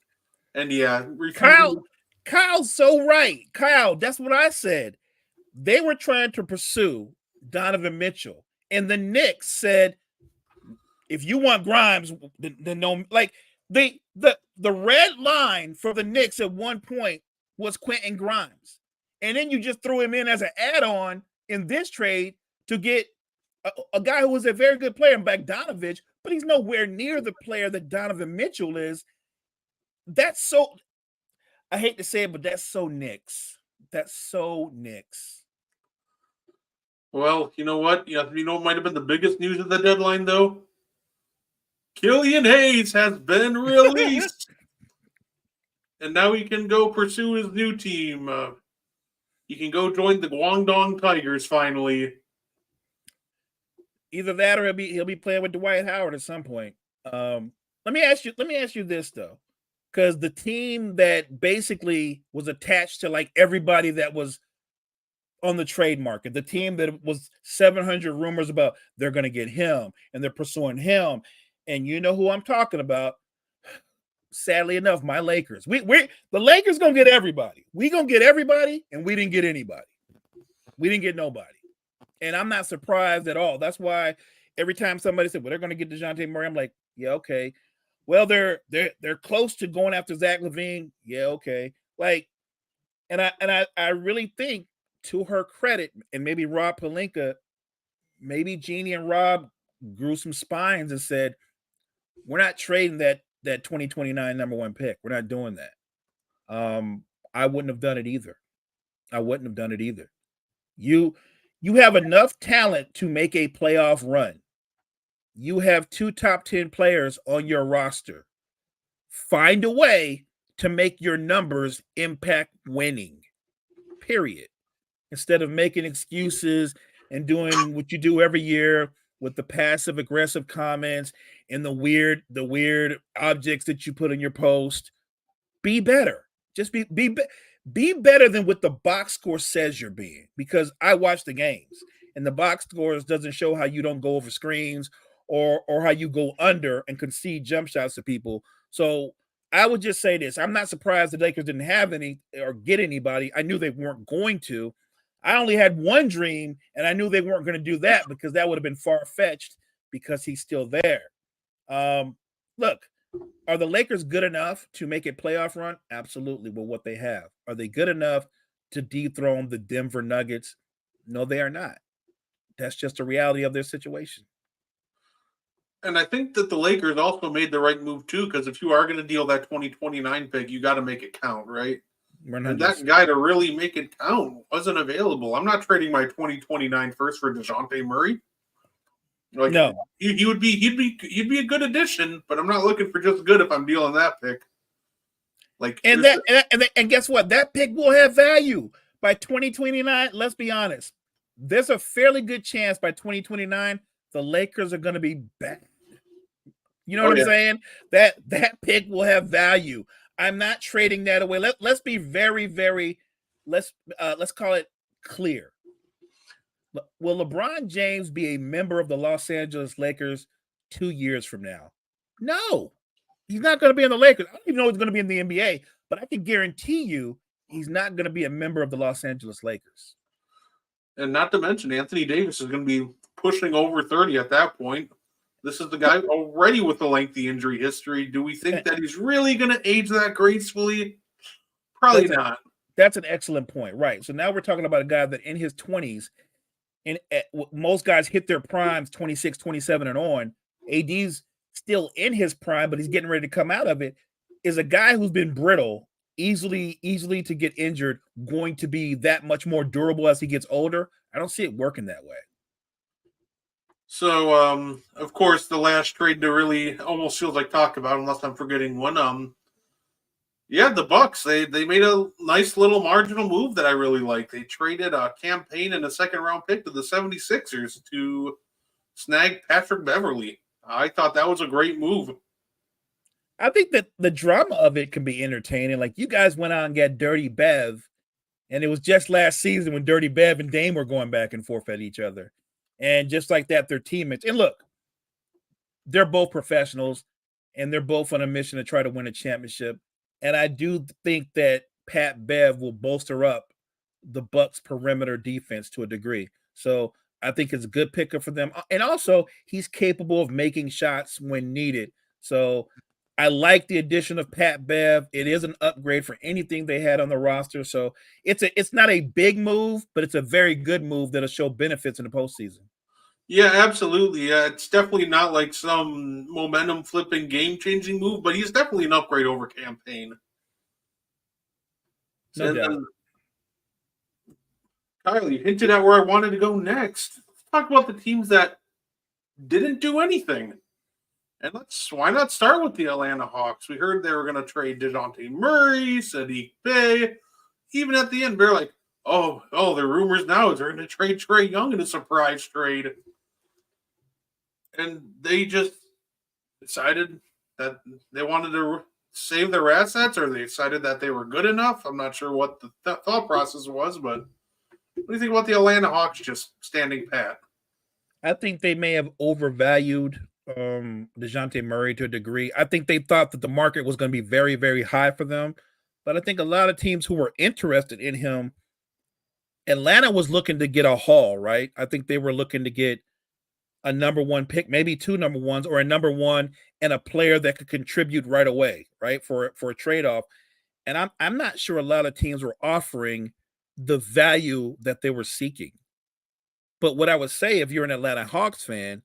And yeah, refusing. Kyle's so right. Kyle, that's what I said. They were trying to pursue Donovan Mitchell, and the Knicks said, if you want Grimes, then no. Like the red line for the Knicks at one point was Quentin Grimes, and then you just threw him in as an add-on in this trade to get a guy who was a very good player, Bogdanovich, but he's nowhere near the player that Donovan Mitchell is. That's so. I hate to say it, but that's so Knicks. That's so Knicks. Well, you know what? Yeah, you know what might have been the biggest news of the deadline, though? Killian Hayes has been released. And now he can go pursue his new team. He can go join the Guangdong Tigers finally. Either that or he'll be playing with Dwight Howard at some point. Let me ask you this though, because the team that basically was attached to like everybody that was on the trade market, the team that was 700 rumors about they're going to get him and they're pursuing him, and you know who I'm talking about. Sadly enough, my Lakers. We the Lakers gonna get everybody. We gonna get everybody, and we didn't get anybody. We didn't get nobody. And I'm not surprised at all. That's why every time somebody said, well, they're gonna get DeJounte Murray, I'm like, yeah, okay. Well, they're close to going after Zach LaVine. Yeah, okay. Like, and I really think, to her credit, and maybe Rob Pelinka, maybe Jeannie and Rob grew some spines and said, we're not trading that 2029 number one pick. We're not doing that. I wouldn't have done it either. You have enough talent to make a playoff run. You have 2 top 10 players on your roster. Find a way to make your numbers impact winning. Period. Instead of making excuses and doing what you do every year with the passive aggressive comments and the weird objects that you put in your post. Be better. Just be better than what the box score says you're being, because I watch the games and the box scores doesn't show how you don't go over screens or how you go under and concede jump shots to people. So I would just say this. I'm not surprised the Lakers didn't have any or get anybody. I knew they weren't going to. I only had one dream, and I knew they weren't going to do that because that would have been far-fetched because he's still there. Look, are the Lakers good enough to make a playoff run? Absolutely, with what they have. Are they good enough to dethrone the Denver Nuggets? No, they are not. That's just a reality of their situation. And I think that the Lakers also made the right move too, because if you are going to deal that 2029 pick, you got to make it count, right? And that guy to really make it count wasn't available. I'm not trading my 2029 first for DeJounte Murray. Like, no, he'd be a good addition, but I'm not looking for just good if I'm dealing that pick. Like, and guess what? That pick will have value by 2029. Let's be honest. There's a fairly good chance by 2029 the Lakers are going to be back. You know what I'm saying? That pick will have value. I'm not trading that away. Let's be very, very let's call it clear. Will LeBron James be a member of the Los Angeles Lakers 2 years from now? No, he's not going to be in the Lakers. I don't even know he's going to be in the NBA, but I can guarantee you he's not going to be a member of the Los Angeles Lakers. And not to mention, Anthony Davis is going to be pushing over 30 at that point. This is the guy already with a lengthy injury history. Do we think that he's really going to age that gracefully? Probably not. That's an excellent point. Right. So now we're talking about a guy that in his 20s, and most guys hit their primes 26, 27 and on. AD's still in his prime, but he's getting ready to come out of it. Is a guy who's been brittle, easily to get injured, going to be that much more durable as he gets older? I don't see it working that way. So, of course, the last trade to really almost feels like talk about, unless I'm forgetting one. Yeah, the Bucks, they made a nice little marginal move that I really like. They traded a campaign and a second-round pick to the 76ers to snag Patrick Beverley. I thought that was a great move. I think that the drama of it can be entertaining. Like, you guys went out and got Dirty Bev, And it was just last season when Dirty Bev and Dame were going back and forth at each other. And just like that, they're teammates. And look, they're both professionals and they're both on a mission to try to win a championship. And I do think that Pat Bev will bolster up the Bucks perimeter defense to a degree. So I think it's a good pickup for them. And also, he's capable of making shots when needed. So I like the addition of Pat Bev. It is an upgrade for anything they had on the roster. So it's not a big move, but it's a very good move that'll show benefits in the postseason. Yeah, absolutely. It's definitely not like some momentum flipping, game changing move, but he's definitely an upgrade over campaign. No And doubt. then, Kyle, you hinted at where I wanted to go next. Let's talk about the teams that didn't do anything. And why not start with the Atlanta Hawks? We heard they were going to trade DeJounte Murray, Sadiq Bey. Even at the end, they're like, oh, the rumors now is they're going to trade Trae Young in a surprise trade. And they just decided that they wanted to save their assets, or they decided that they were good enough. I'm not sure what the thought process was, but what do you think about the Atlanta Hawks just standing pat? I think they may have overvalued DeJounte Murray to a degree. I think they thought that the market was going to be very, very high for them. But I think a lot of teams who were interested in him, Atlanta was looking to get a haul, right? I think they were looking to get a number one pick, maybe two number ones, or a number one and a player that could contribute right away, right? For a trade-off. And I'm not sure a lot of teams were offering the value that they were seeking. But what I would say, if you're an Atlanta Hawks fan,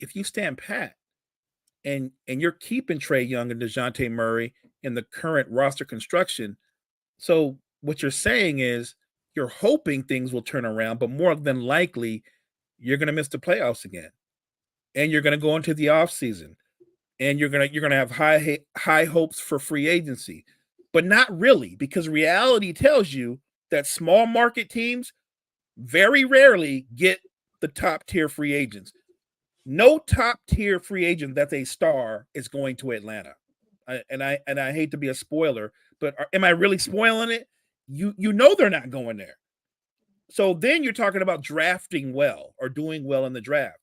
if you stand pat and you're keeping Trae Young and DeJounte Murray in the current roster construction, so what you're saying is you're hoping things will turn around, but more than likely you're going to miss the playoffs again, and you're going to go into the offseason, and you're going to have high hopes for free agency, but not really, because reality tells you that small market teams very rarely get the top tier free agents. No top tier free agent that's a star is going to Atlanta. I hate to be a spoiler, but am I really spoiling it? You know they're not going there. So then you're talking about drafting well or doing well in the draft.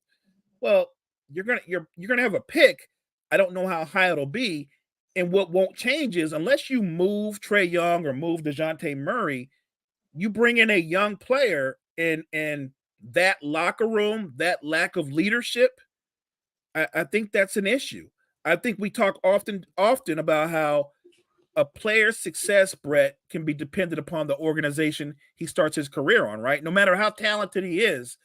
Well, you're gonna have a pick. I don't know how high it'll be, and what won't change is unless you move Trae Young or move DeJounte Murray, you bring in a young player, and that locker room, that lack of leadership, I think that's an issue. I think we talk often about how a player's success, Brett, can be dependent upon the organization he starts his career on, right? No matter how talented he is,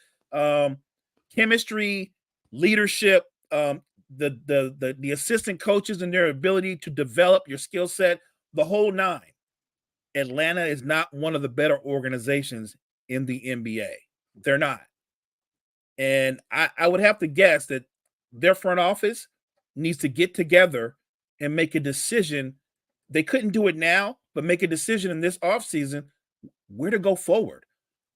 chemistry, leadership, the assistant coaches and their ability to develop your skill set, the whole nine. Atlanta is not one of the better organizations in the NBA. They're not. And I would have to guess that their front office needs to get together and make a decision. They couldn't do it now, but make a decision in this offseason where to go forward.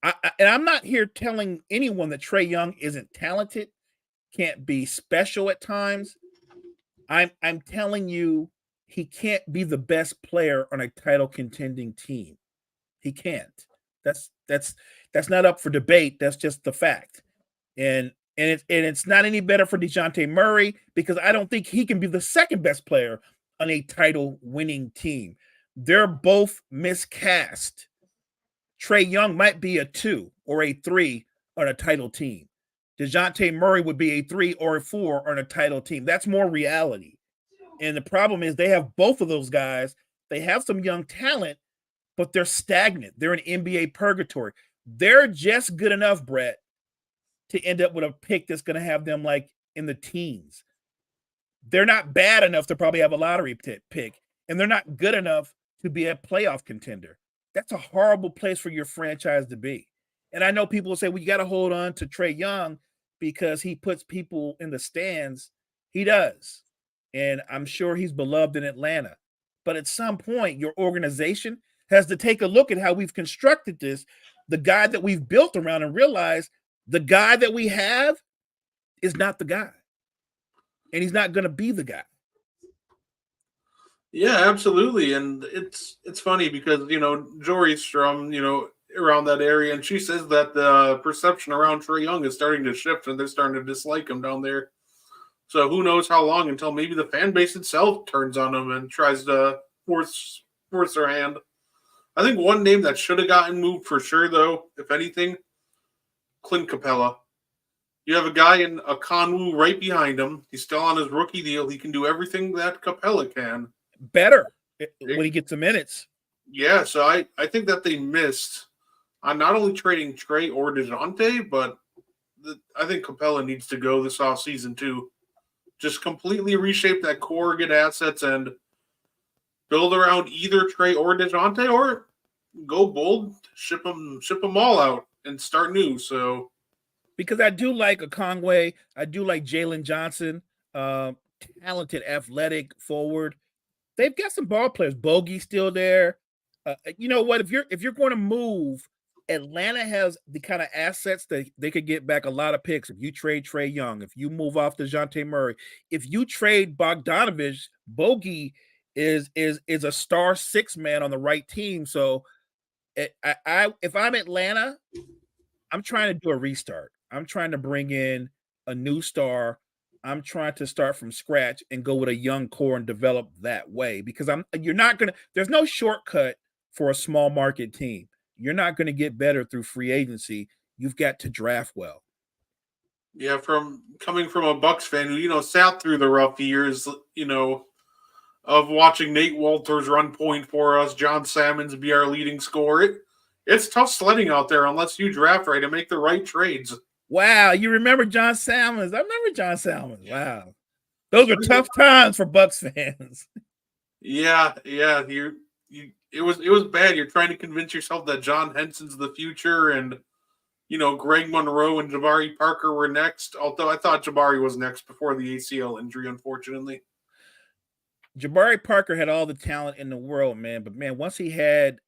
And I'm not here telling anyone that Trae Young isn't talented, can't be special at times. I'm telling you he can't be the best player on a title contending team. He can't. That's not up for debate. That's just the fact. And it's not any better for DeJounte Murray because I don't think he can be the second best player on a title winning team. They're both miscast. Trae Young might be a 2 or a 3 on a title team. DeJounte Murray would be a 3 or a 4 on a title team. That's more reality. And the problem is they have both of those guys. They have some young talent, but they're stagnant. They're in NBA purgatory. They're just good enough, Brett, to end up with a pick that's going to have them like in the teens. They're not bad enough to probably have a lottery pick, and they're not good enough to be a playoff contender. That's a horrible place for your franchise to be. And I know people will say, well, you got to hold on to Trae Young because he puts people in the stands. He does. And I'm sure he's beloved in Atlanta. But at some point, your organization has to take a look at how we've constructed this, the guy that we've built around, and realize the guy that we have is not the guy. And he's not going to be the guy. Yeah, absolutely. And it's funny because Jory's from around that area, and she says that the perception around Trey Young is starting to shift, and they're starting to dislike him down there. So who knows how long until maybe the fan base itself turns on him and tries to force force their hand. I think one name that should have gotten moved for sure, though, if anything, Clint Capella. You have a guy in a Conwu right behind him. He's still on his rookie deal. He can do everything that Capella can. Better when It- he gets the minutes. yeah, so I think that they missed on not only trading Trey or DeJounte, but I think Capella needs to go this offseason too. Just completely reshape that core, get assets, and build around either Trey or DeJounte, or go bold, ship them all out, and start new. So Because I do like a Conway. I do like Jalen Johnson, uh, talented, athletic forward. They've got some ball players. Bogey's still there. You know what? If you're going to move, Atlanta has the kind of assets that they could get back a lot of picks. If you trade Trey Young, if you move off DeJounte Murray, if you trade Bogdanovich, Bogey is a star six man on the right team. So if I'm Atlanta, I'm trying to do a restart. I'm trying to bring in a new star. I'm trying to start from scratch and go with a young core and develop that way because you're not going to there's no shortcut for a small market team. You're not going to get better through free agency. You've got to draft well. yeah, from coming from a Bucks fan who sat through the rough years, of watching Nate Walters run point for us, John Salmons be our leading scorer. It's tough sledding out there unless you draft right and make the right trades. Wow, you remember John Salmons? I remember John Salmons. Wow. Those are tough times for Bucks fans. Yeah. It was bad. You're trying to convince yourself that John Henson's the future, and Greg Monroe and Jabari Parker were next. Although I thought Jabari was next before the ACL injury, unfortunately. Jabari Parker had all the talent in the world, man. But man, once he had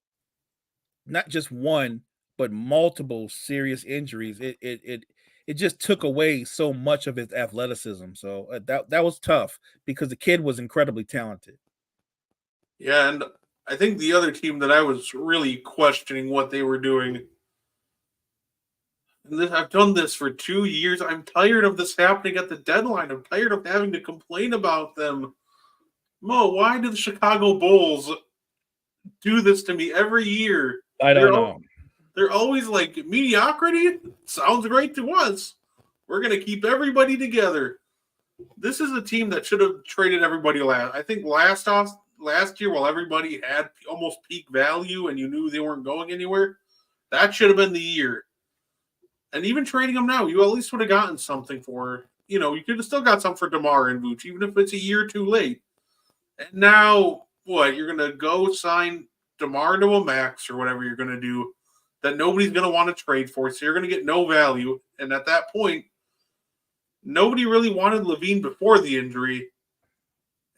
not just one, but multiple serious injuries, it just took away so much of his athleticism. So that was tough because the kid was incredibly talented. Yeah, and I think the other team that I was really questioning what they were doing. And I've done this for 2 years. I'm tired of this happening at the deadline. I'm tired of having to complain about them. Mo, why do the Chicago Bulls do this to me every year? I They're don't know. they're always like mediocrity. Sounds great to us. We're gonna keep everybody together. This is a team that should have traded everybody last. I think last year, while everybody had almost peak value and you knew they weren't going anywhere, that should have been the year. And even trading them now, you at least would have gotten something for. You could have still got something for DeMar and Vooch, even if it's a year too late. And now, what? You're going to go sign DeMar to a max or whatever you're going to do that nobody's going to want to trade for. So you're going to get no value. And at that point, nobody really wanted Levine before the injury.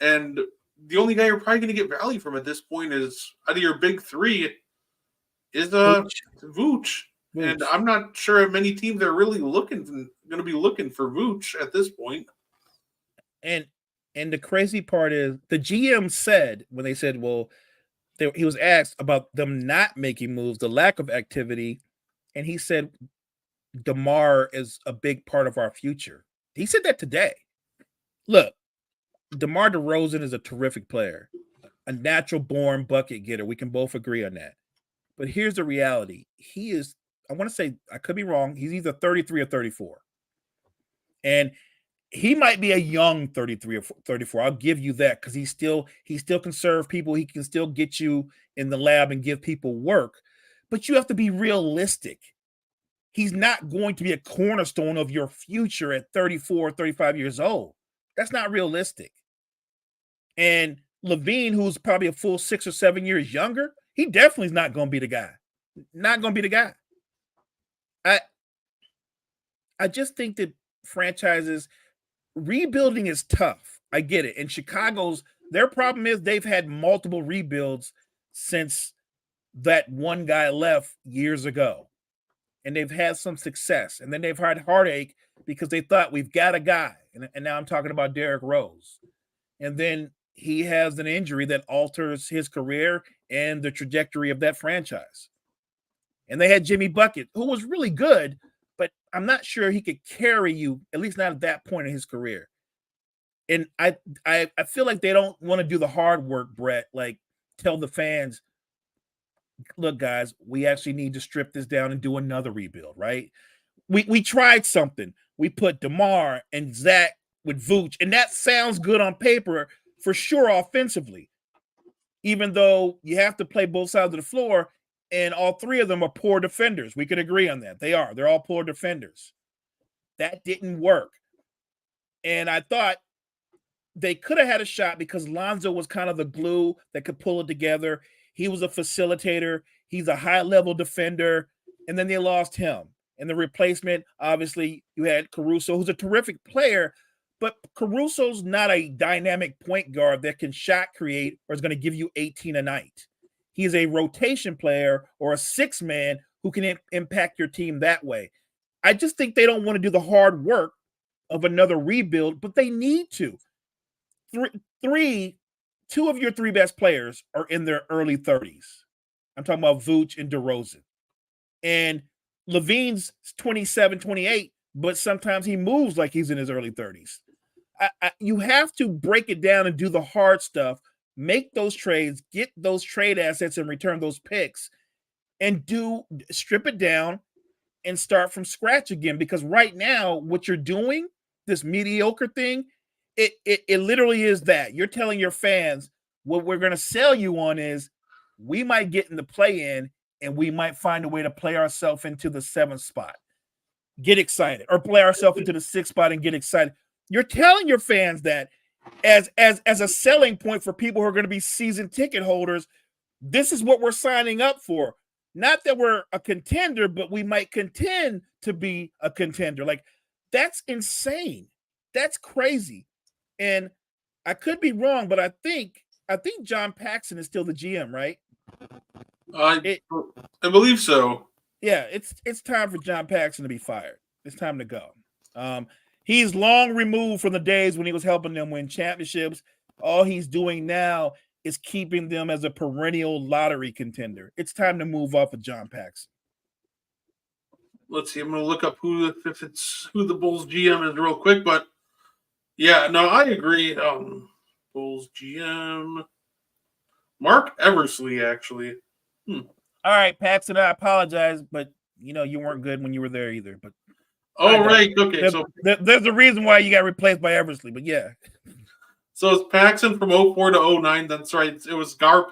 And the only guy you're probably going to get value from at this point is out of your big three is Vooch. And I'm not sure many teams are really going to be looking for Vooch at this point. And the crazy part is the GM said when they said, well, he was asked about them not making moves, the lack of activity, and he said DeMar is a big part of our future. He said that today. Look, DeMar DeRozan is a terrific player, a natural born bucket getter. We can both agree on that. But here's the reality. He is, I want to say, I could be wrong. He's either 33 or 34. And he might be a young 33 or 34. I'll give you that because he still can serve people. He can still get you in the lab and give people work. But you have to be realistic. He's not going to be a cornerstone of your future at 34, 35 years old. That's not realistic. And Levine, who's probably a full 6 or 7 years younger, he definitely is not going to be the guy. Not going to be the guy. I just think that franchises rebuilding is tough. I get it. And their problem is they've had multiple rebuilds since that one guy left years ago. And they've had some success. And then they've had heartache because they thought we've got a guy. And now I'm talking about Derrick Rose. And then he has an injury that alters his career and the trajectory of that franchise. And they had Jimmy Bucket, who was really good, but I'm not sure he could carry you, at least not at that point in his career. And I feel like they don't want to do the hard work, Brett. Like tell the fans, look, guys, we actually need to strip this down and do another rebuild, right? We tried something. We put DeMar and Zach with Vooch, and that sounds good on paper for sure offensively, even though you have to play both sides of the floor, and all three of them are poor defenders. We can agree on that. They are. They're all poor defenders. That didn't work. And I thought they could have had a shot because Lonzo was kind of the glue that could pull it together. He was a facilitator. He's a high-level defender. And then they lost him. And the replacement, obviously, you had Caruso, who's a terrific player, but Caruso's not a dynamic point guard that can shot create or is going to give you 18 a night. He's a rotation player or a six-man who can impact your team that way. I just think they don't want to do the hard work of another rebuild, but they need to. Two of your three best players are in their early 30s. I'm talking about Vooch and DeRozan. And Levine's 27, 28, but sometimes he moves like he's in his early 30s. You have to break it down and do the hard stuff, make those trades, get those trade assets and return those picks, and strip it down and start from scratch again. Because right now, what you're doing, this mediocre thing, it literally is that. You're telling your fans what we're going to sell you on is we might get in the play-in and we might find a way to play ourselves into the 7th spot. Get excited. Or play ourselves into the 6th spot and get excited. You're telling your fans that as a selling point for people who are going to be season ticket holders. This is what we're signing up for. Not that we're a contender, but we might contend to be a contender. Like, that's insane. That's crazy. And I could be wrong, but I think John Paxson is still the GM, right? I believe so. Yeah, it's time for John Paxson to be fired. It's time to go. He's long removed from the days when he was helping them win championships. All he's doing now is keeping them as a perennial lottery contender. It's time to move off of John Paxson. Let's see. I'm going to look up who the Bulls GM is real quick, but yeah, no, I agree. Bulls GM Mark Eversley, actually. All right, Paxson, I apologize, but you weren't good when you were there either. But right, okay. There's a reason why you got replaced by Eversley, but yeah. So it's Paxson from 04 to 09. That's right. It was Gar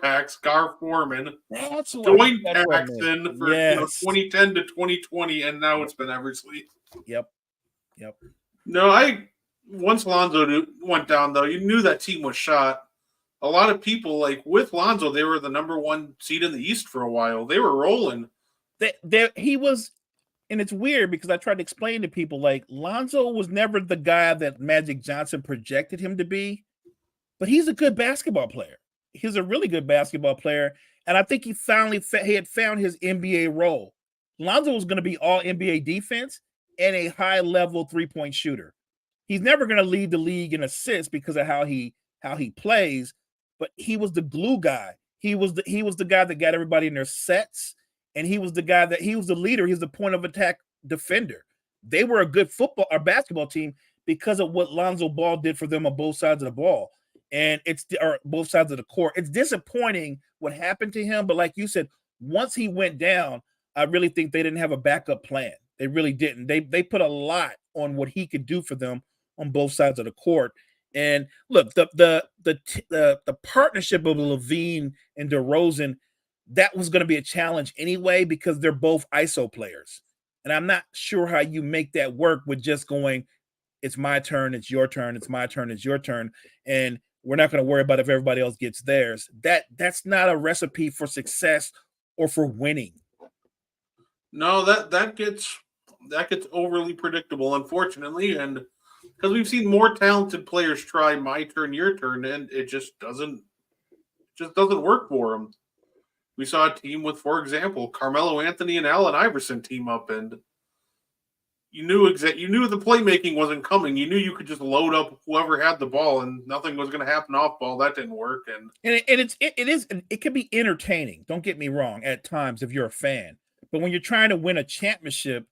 Foreman. That's joined Paxson for 2010 to 2020, and now it's been Eversley. Yep. No, once Lonzo went down, though, you knew that team was shot. A lot of people, like with Lonzo, they were the number 1 seed in the East for a while. They were rolling. He was, and it's weird because I tried to explain to people, like, Lonzo was never the guy that Magic Johnson projected him to be, but he's a good basketball player. He's a really good basketball player, and I think he had found his NBA role. Lonzo was going to be all NBA defense and a high-level three-point shooter. He's never going to lead the league in assists because of how he plays, but he was the glue guy. He was the guy that got everybody in their sets, and he was the leader. He was the point of attack defender. They were a good football or basketball team because of what Lonzo Ball did for them on both sides of the ball. And both sides of the court. It's disappointing what happened to him, but like you said, once he went down, I really think they didn't have a backup plan. They really didn't. They put a lot on what he could do for them on both sides of the court. And look, the partnership of Levine and DeRozan, that was going to be a challenge anyway because they're both ISO players. And I'm not sure how you make that work with just going, it's my turn, it's your turn, it's my turn, it's your turn, and we're not going to worry about if everybody else gets theirs. That's not a recipe for success or for winning. No, that gets overly predictable, unfortunately, and because we've seen more talented players try my turn, your turn, and it just doesn't work for them. We saw a team with, for example, Carmelo Anthony and Allen Iverson team up, and you knew the playmaking wasn't coming. You knew you could just load up whoever had the ball, and nothing was going to happen off ball. That didn't work, and it can be entertaining. Don't get me wrong at times if you're a fan, but when you're trying to win a championship,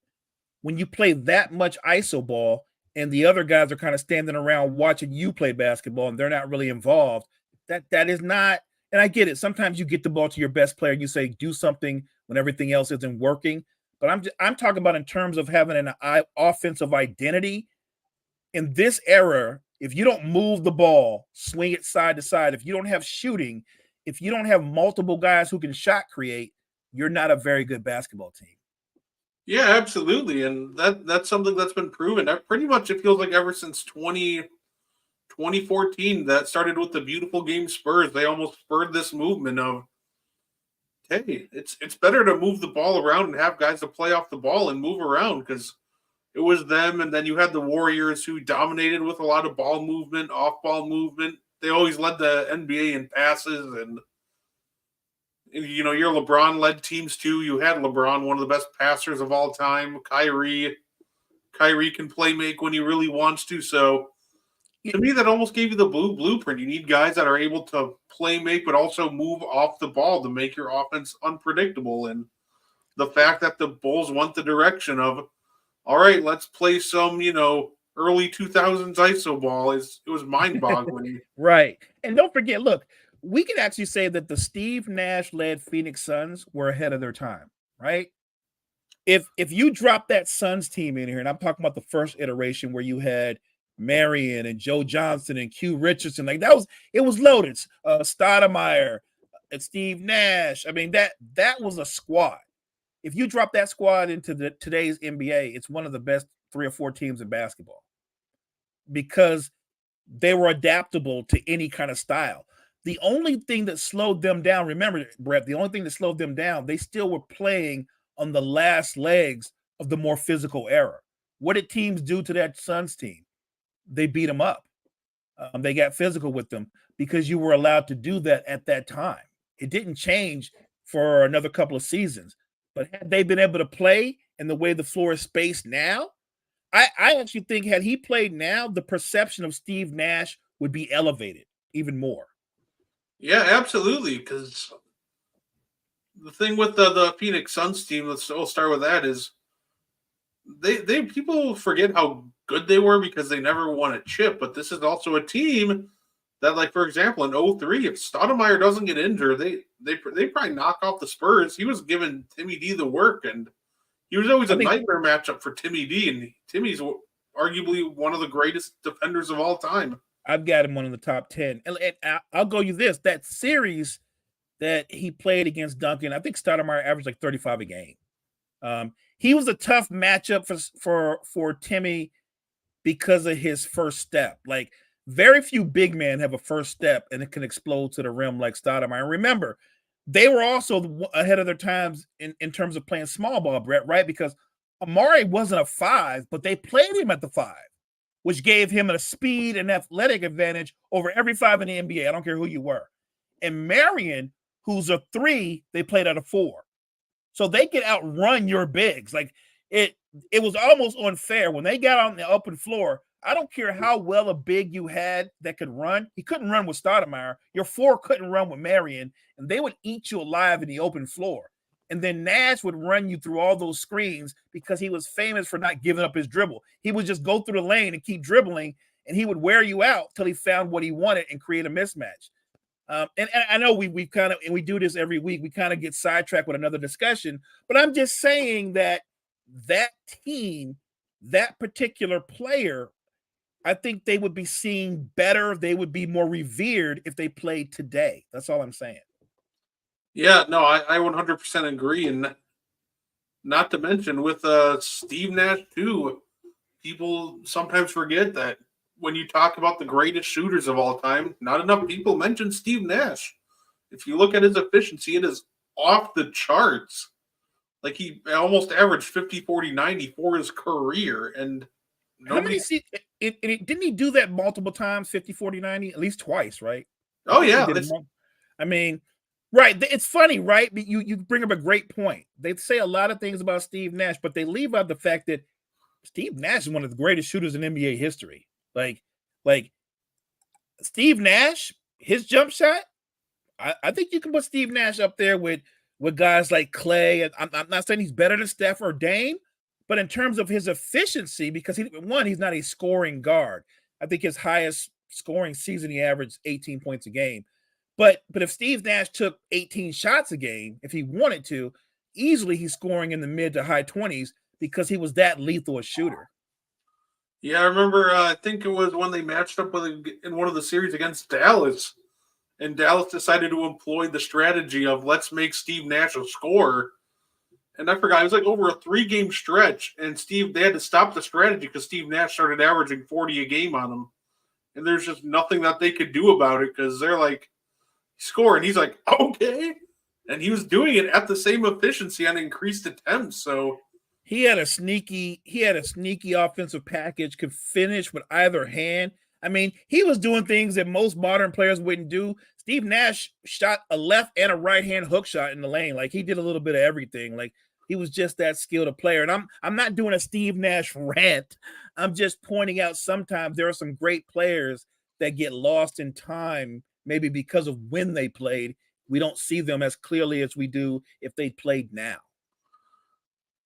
when you play that much iso ball and the other guys are kind of standing around watching you play basketball and they're not really involved, that is not. And I get it. Sometimes you get the ball to your best player and you say do something when everything else isn't working. But I'm talking about in terms of having an offensive identity in this era. If you don't move the ball, swing it side to side, if you don't have shooting, if you don't have multiple guys who can shot create, you're not a very good basketball team. yeah, absolutely, and that's something that's been proven. Pretty much, it feels like ever since 2014, that started with the beautiful game Spurs. They almost spurred this movement of, hey, it's better to move the ball around and have guys to play off the ball and move around, because it was them, and then you had the Warriors who dominated with a lot of ball movement, off ball movement. They always led the NBA in passes, and your LeBron led teams too. You had LeBron, one of the best passers of all time. Kyrie can play make when he really wants to. So to me, that almost gave you the blueprint. You need guys that are able to play make, but also move off the ball to make your offense unpredictable. And the fact that the Bulls went the direction of, all right, let's play some, early 2000s iso ball, it was mind-boggling. Right. And don't forget, look, we can actually say that the Steve Nash-led Phoenix Suns were ahead of their time, right? If you drop that Suns team in here, and I'm talking about the first iteration where you had Marion and Joe Johnson and Q Richardson, like it was loaded. Stoudemire and Steve Nash. I mean, that was a squad. If you drop that squad into today's NBA, it's one of the best 3 or 4 teams in basketball because they were adaptable to any kind of style. The only thing that slowed them down, remember, Brett, the only thing that slowed them down, they still were playing on the last legs of the more physical era. What did teams do to that Suns team? They beat them up. They got physical with them because you were allowed to do that at that time. It didn't change for another couple of seasons. But had they been able to play in the way the floor is spaced now, I actually think had he played now, the perception of Steve Nash would be elevated even more. Yeah, absolutely. Because the thing with the Phoenix Suns team, we'll start with that, is they people forget how good they were because they never won a chip. But this is also a team that, like, for example, in 03, if Stoudemire doesn't get injured, they probably knock off the Spurs. He was giving Timmy D the work, and he was always a nightmare matchup for Timmy D, and Timmy's arguably one of the greatest defenders of all time. I've got him one of the top 10. And I'll go you this. That series that he played against Duncan, I think Stoudemire averaged like 35 a game. He was a tough matchup for Timmy because of his first step. Like, very few big men have a first step and it can explode to the rim like Stoudemire. Remember, they were also ahead of their times in terms of playing small ball, Brett, right? Because Amari wasn't a 5, but they played him at the 5, which gave him a speed and athletic advantage over every 5 in the NBA. I don't care who you were. And Marion, who's a 3, they played at a 4. So they could outrun your bigs. Like, it was almost unfair. When they got on the open floor, I don't care how well a big you had that could run. He couldn't run with Stoudemire. Your 4 couldn't run with Marion, and they would eat you alive in the open floor. And then Nash would run you through all those screens because he was famous for not giving up his dribble. He would just go through the lane and keep dribbling, and he would wear you out till he found what he wanted and create a mismatch. And I know we kind of, and we do this every week, we kind of get sidetracked with another discussion, but I'm just saying that team, that particular player, I think they would be seen better. They would be more revered if they played today. That's all I'm saying. Yeah, no, I 100% agree. And not to mention with Steve Nash too, people sometimes forget that when you talk about the greatest shooters of all time, not enough people mention Steve Nash. If you look at his efficiency, it is off the charts. Like, he almost averaged 50, 40, 90 for his career. And nobody didn't he do that multiple times, 50, 40, 90, at least twice, right? Oh, yeah. I mean, right. It's funny, right? You bring up a great point. They say a lot of things about Steve Nash, but they leave out the fact that Steve Nash is one of the greatest shooters in NBA history. Like Steve Nash, his jump shot, I think you can put Steve Nash up there with guys like Clay. I'm not saying he's better than Steph or Dame, but in terms of his efficiency, because he's not a scoring guard. I think his highest scoring season he averaged 18 points a game. But if Steve Nash took 18 shots a game, if he wanted to, easily he's scoring in the mid to high 20s because he was that lethal a shooter. Yeah, I remember. I think it was when they matched up in one of the series against Dallas, and Dallas decided to employ the strategy of let's make Steve Nash a scorer. And I forgot, it was like over a 3-game stretch, and they had to stop the strategy because Steve Nash started averaging 40 a game on him. And there's just nothing that they could do about it because they're like, score. And he's like, okay. And he was doing it at the same efficiency on increased attempts. So he had a sneaky offensive package, could finish with either hand. I mean, he was doing things that most modern players wouldn't do. Steve Nash shot a left and a right hand hook shot in the lane. Like, he did a little bit of everything. Like, he was just that skilled a player. And I'm not doing a Steve Nash rant. I'm just pointing out sometimes there are some great players that get lost in time, maybe because of when they played. We don't see them as clearly as we do if they played now.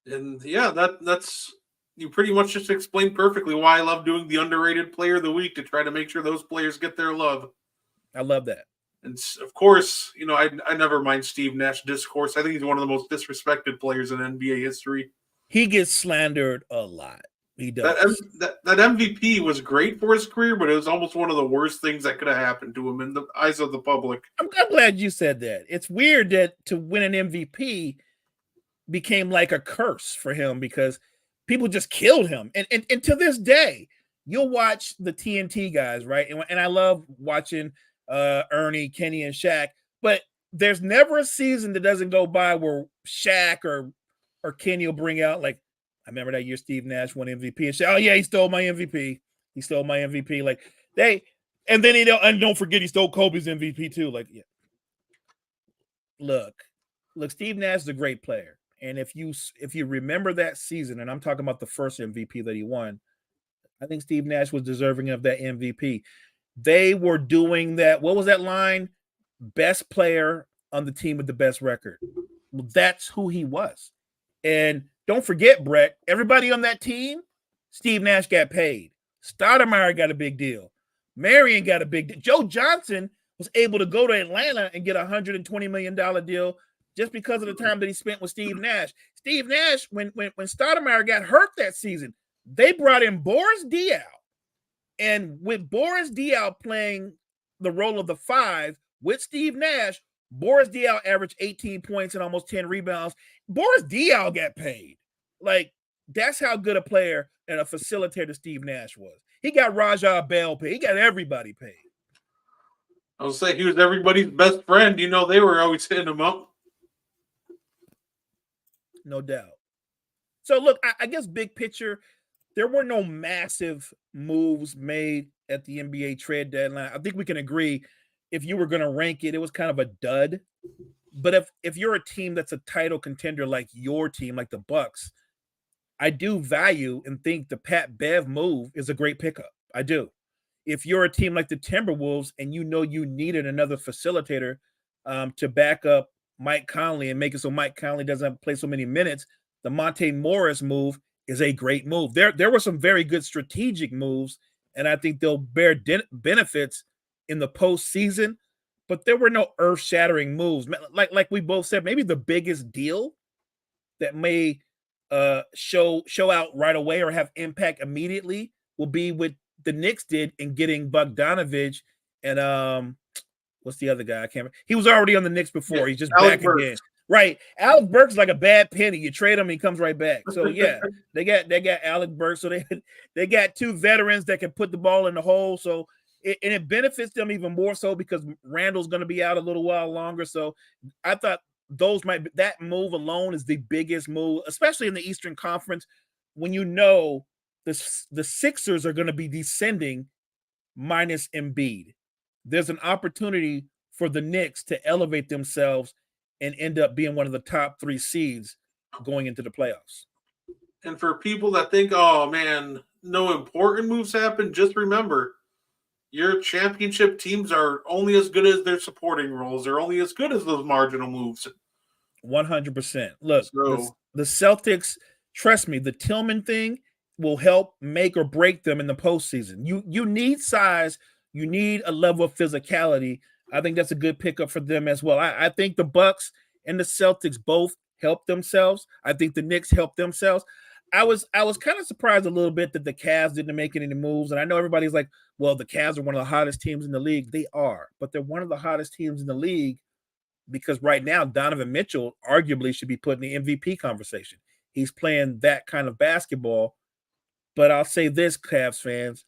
And yeah, that's you pretty much just explained perfectly why I love doing the underrated player of the week, to try to make sure those players get their love. I love that. And of course, I never mind Steve Nash discourse. I think he's one of the most disrespected players in NBA history. He gets slandered a lot. He does. That MVP was great for his career, but it was almost one of the worst things that could have happened to him in the eyes of the public. I'm glad you said that. It's weird that to win an MVP became like a curse for him because people just killed him. And to this day, you'll watch the TNT guys, right? And I love watching Ernie, Kenny, and Shaq, but there's never a season that doesn't go by where Shaq or Kenny will bring out, like, I remember that year Steve Nash won MVP and say, oh yeah, he stole my MVP. He stole my MVP. Like, and then don't forget he stole Kobe's MVP too. Like, yeah. Look, Steve Nash is a great player. And if you remember that season, and I'm talking about the first MVP that he won, I think Steve Nash was deserving of that MVP. They were doing that. What was that line? Best player on the team with the best record. Well, that's who he was. And don't forget, Brett, everybody on that team, Steve Nash got paid. Stoudemire got a big deal. Marion got a big deal. Joe Johnson was able to go to Atlanta and get a $120 million deal just because of the time that he spent with Steve Nash. Steve Nash, when Stoudemire got hurt that season, they brought in Boris Diaw. And with Boris Diaw playing the role of the 5 with Steve Nash, Boris Diaw averaged 18 points and almost 10 rebounds. Boris Diaw got paid. Like, that's how good a player and a facilitator Steve Nash was. He got Raja Bell paid. He got everybody paid. I was saying he was everybody's best friend. They were always hitting him up. No doubt. So, look, I guess big picture, there were no massive moves made at the NBA trade deadline. I think we can agree, if you were going to rank it, it was kind of a dud. But if you're a team that's a title contender like your team, like the Bucks, I do value and think the Pat Bev move is a great pickup. I do. If you're a team like the Timberwolves and you needed another facilitator to back up Mike Conley and make it so Mike Conley doesn't play so many minutes, the Monte Morris move is a great move. There were some very good strategic moves, and I think they'll bear benefits in the postseason, but there were no earth-shattering moves. Like we both said, maybe the biggest deal that may show out right away or have impact immediately will be what the Knicks did in getting Bogdanovich and what's the other guy? I can't remember. He was already on the Knicks before. Yeah, he's just back again. Right. Alec Burks like a bad penny. You trade him, he comes right back. So yeah, they got Alec Burks. So they got 2 veterans that can put the ball in the hole. So it benefits them even more so because Randall's going to be out a little while longer. So I thought that move alone is the biggest move, especially in the Eastern Conference, when the Sixers are going to be descending minus Embiid. There's an opportunity for the Knicks to elevate themselves and end up being one of the top 3 seeds going into the playoffs. And for people that think, oh man, no important moves happen, just remember your championship teams are only as good as their supporting roles. They're only as good as those marginal moves. 100%. Look, So the Celtics, trust me, the Tillman thing will help make or break them in the postseason. You need size, you need a level of physicality. I think that's a good pickup for them as well. I think the Bucks and the Celtics both help themselves. I think the Knicks help themselves. I was kind of surprised a little bit that the Cavs didn't make any moves. And I know everybody's like, well, the Cavs are one of the hottest teams in the league. They are, but they're one of the hottest teams in the league because right now Donovan Mitchell arguably should be put in the MVP conversation. He's playing that kind of basketball. But I'll say this, Cavs fans,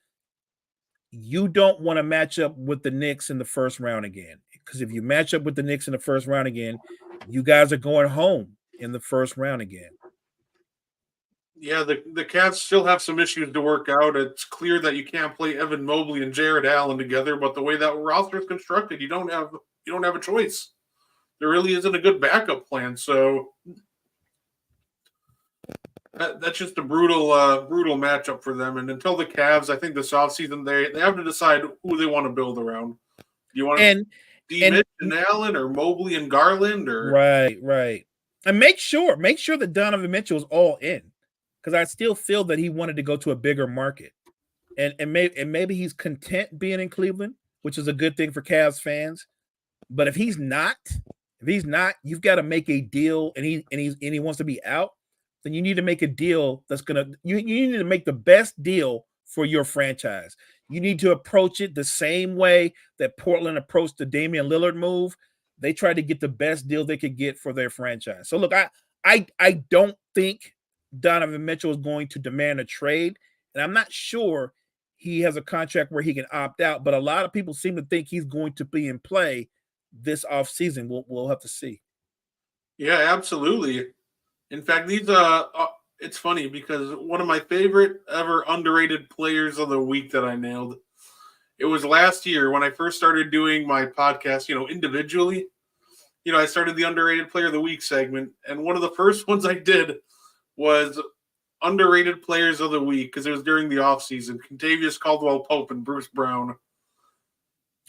you don't want to match up with the Knicks in the first round again. Because if you match up with the Knicks in the first round again, you guys are going home in the first round again. yeah, the Cavs still have some issues to work out. It's clear that you can't play Evan Mobley and Jared Allen together, but the way that roster is constructed, you don't have a choice. There really isn't a good backup plan. So that's just a brutal matchup for them. And until the Cavs, I think this offseason they have to decide who they want to build around. Do you want Mitch and Allen or Mobley and Garland or right. And make sure that Donovan Mitchell is all in. Because I still feel that he wanted to go to a bigger market. And maybe he's content being in Cleveland, which is a good thing for Cavs fans. But if he's not, you've got to make a deal, and he wants to be out. Then you need to make a deal that's gonna. You need to make the best deal for your franchise. You need to approach it the same way that Portland approached the Damian Lillard move. They tried to get the best deal they could get for their franchise. So look, I don't think Donovan Mitchell is going to demand a trade, and I'm not sure he has a contract where he can opt out. But a lot of people seem to think he's going to be in play this offseason. We'll have to see. Yeah, absolutely. In fact, these it's funny because one of my favorite ever underrated players of the week that I nailed. It was last year when I first started doing my podcast, individually. I started the underrated player of the week segment, and one of the first ones I did was underrated players of the week because it was during the offseason. Contavious Caldwell Pope and Bruce Brown.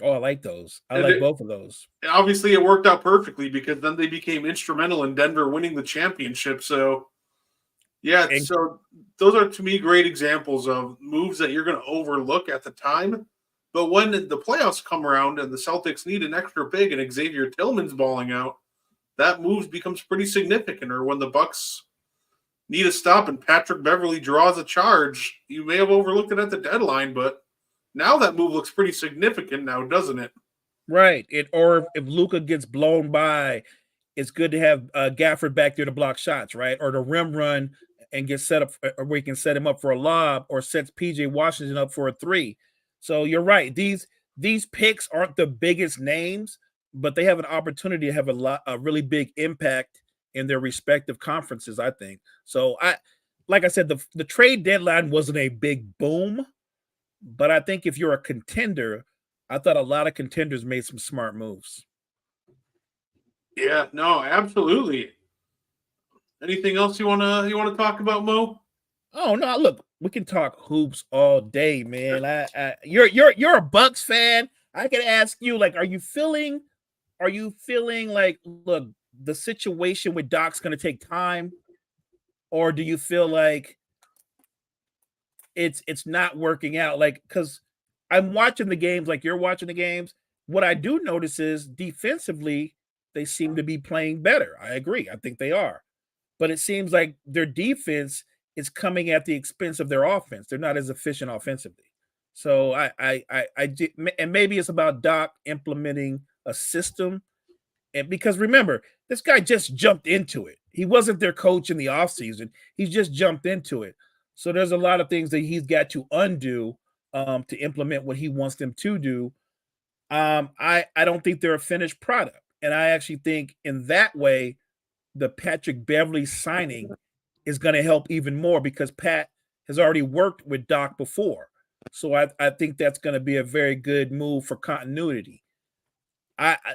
Oh, I like those. I like both of those. Obviously, it worked out perfectly because then they became instrumental in Denver winning the championship. So, yeah, so those are to me great examples of moves that you're going to overlook at the time. But when the playoffs come around and the Celtics need an extra big and Xavier Tillman's balling out, that move becomes pretty significant. Or when the Bucks need a stop and Patrick Beverly draws a charge, you may have overlooked it at the deadline, but now that move looks pretty significant now, doesn't it? Right. Or if Luka gets blown by, it's good to have Gafford back there to block shots, right? Or the rim run and get set up, or we can set him up for a lob, or sets PJ Washington up for a three. So you're right. These picks aren't the biggest names, but they have an opportunity to have a really big impact in their respective conferences, I think. So like I said, the trade deadline wasn't a big boom, but I think if you're a contender, I thought a lot of contenders made some smart moves. Yeah, no, absolutely. Anything else you wanna talk about, Mo? Oh no, look, we can talk hoops all day, man. You're a Bucks fan. I can ask you, like, are you feeling like, look, the situation with Doc's gonna take time, or do you feel like it's not working out? Like, because I'm watching the games like you're watching the games. What I do notice is defensively, they seem to be playing better. I agree. I think they are. But it seems like their defense is coming at the expense of their offense. They're not as efficient offensively. So and maybe it's about Doc implementing a system. And because remember, this guy just jumped into it. He wasn't their coach in the offseason. He's just jumped into it. So there's a lot of things that he's got to undo to implement what he wants them to do. I don't think they're a finished product. And I actually think in that way, the Patrick Beverly signing is going to help even more because Pat has already worked with Doc before. So I think that's going to be a very good move for continuity.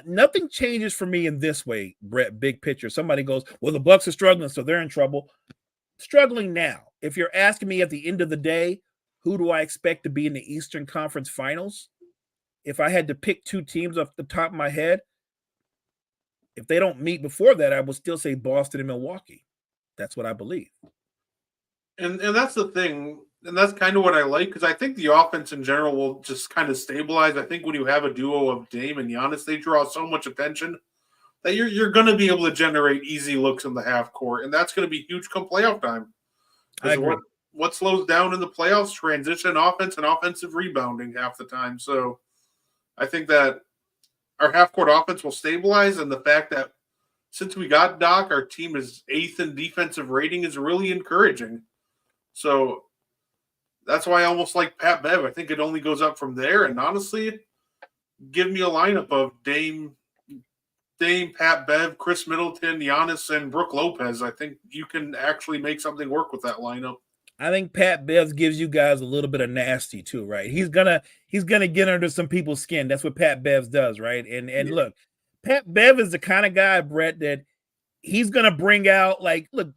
Nothing changes for me in this way, Brett, big picture. Somebody goes, well, the Bucks are struggling, so they're in trouble. struggling now. If you're asking me at the end of the day, who do I expect to be in the Eastern Conference Finals? If I had to pick two teams off the top of my head, if they don't meet before that, I would still say Boston and Milwaukee. That's what I believe. And that's the thing, and that's kind of what I like because I think the offense in general will just kind of stabilize. I think when you have a duo of Dame and Giannis, they draw so much attention that you're going to be able to generate easy looks in the half court, and that's going to be huge come playoff time. I Because agree. what slows down in the playoffs? Transition offense and offensive rebounding half the time. So I think that our half court offense will stabilize, and the fact that since we got Doc, our team is 8th in defensive rating is really encouraging. So that's why I almost like Pat Bev. I think it only goes up from there. And honestly, give me a lineup of Dame, Pat Bev, Chris Middleton, Giannis, and Brooke Lopez. I think you can actually make something work with that lineup. I think Pat Bev gives you guys a little bit of nasty too, right? He's gonna get under some people's skin. That's what Pat Bev does, right? And look, Pat Bev is the kind of guy, Brett, that he's gonna bring out look,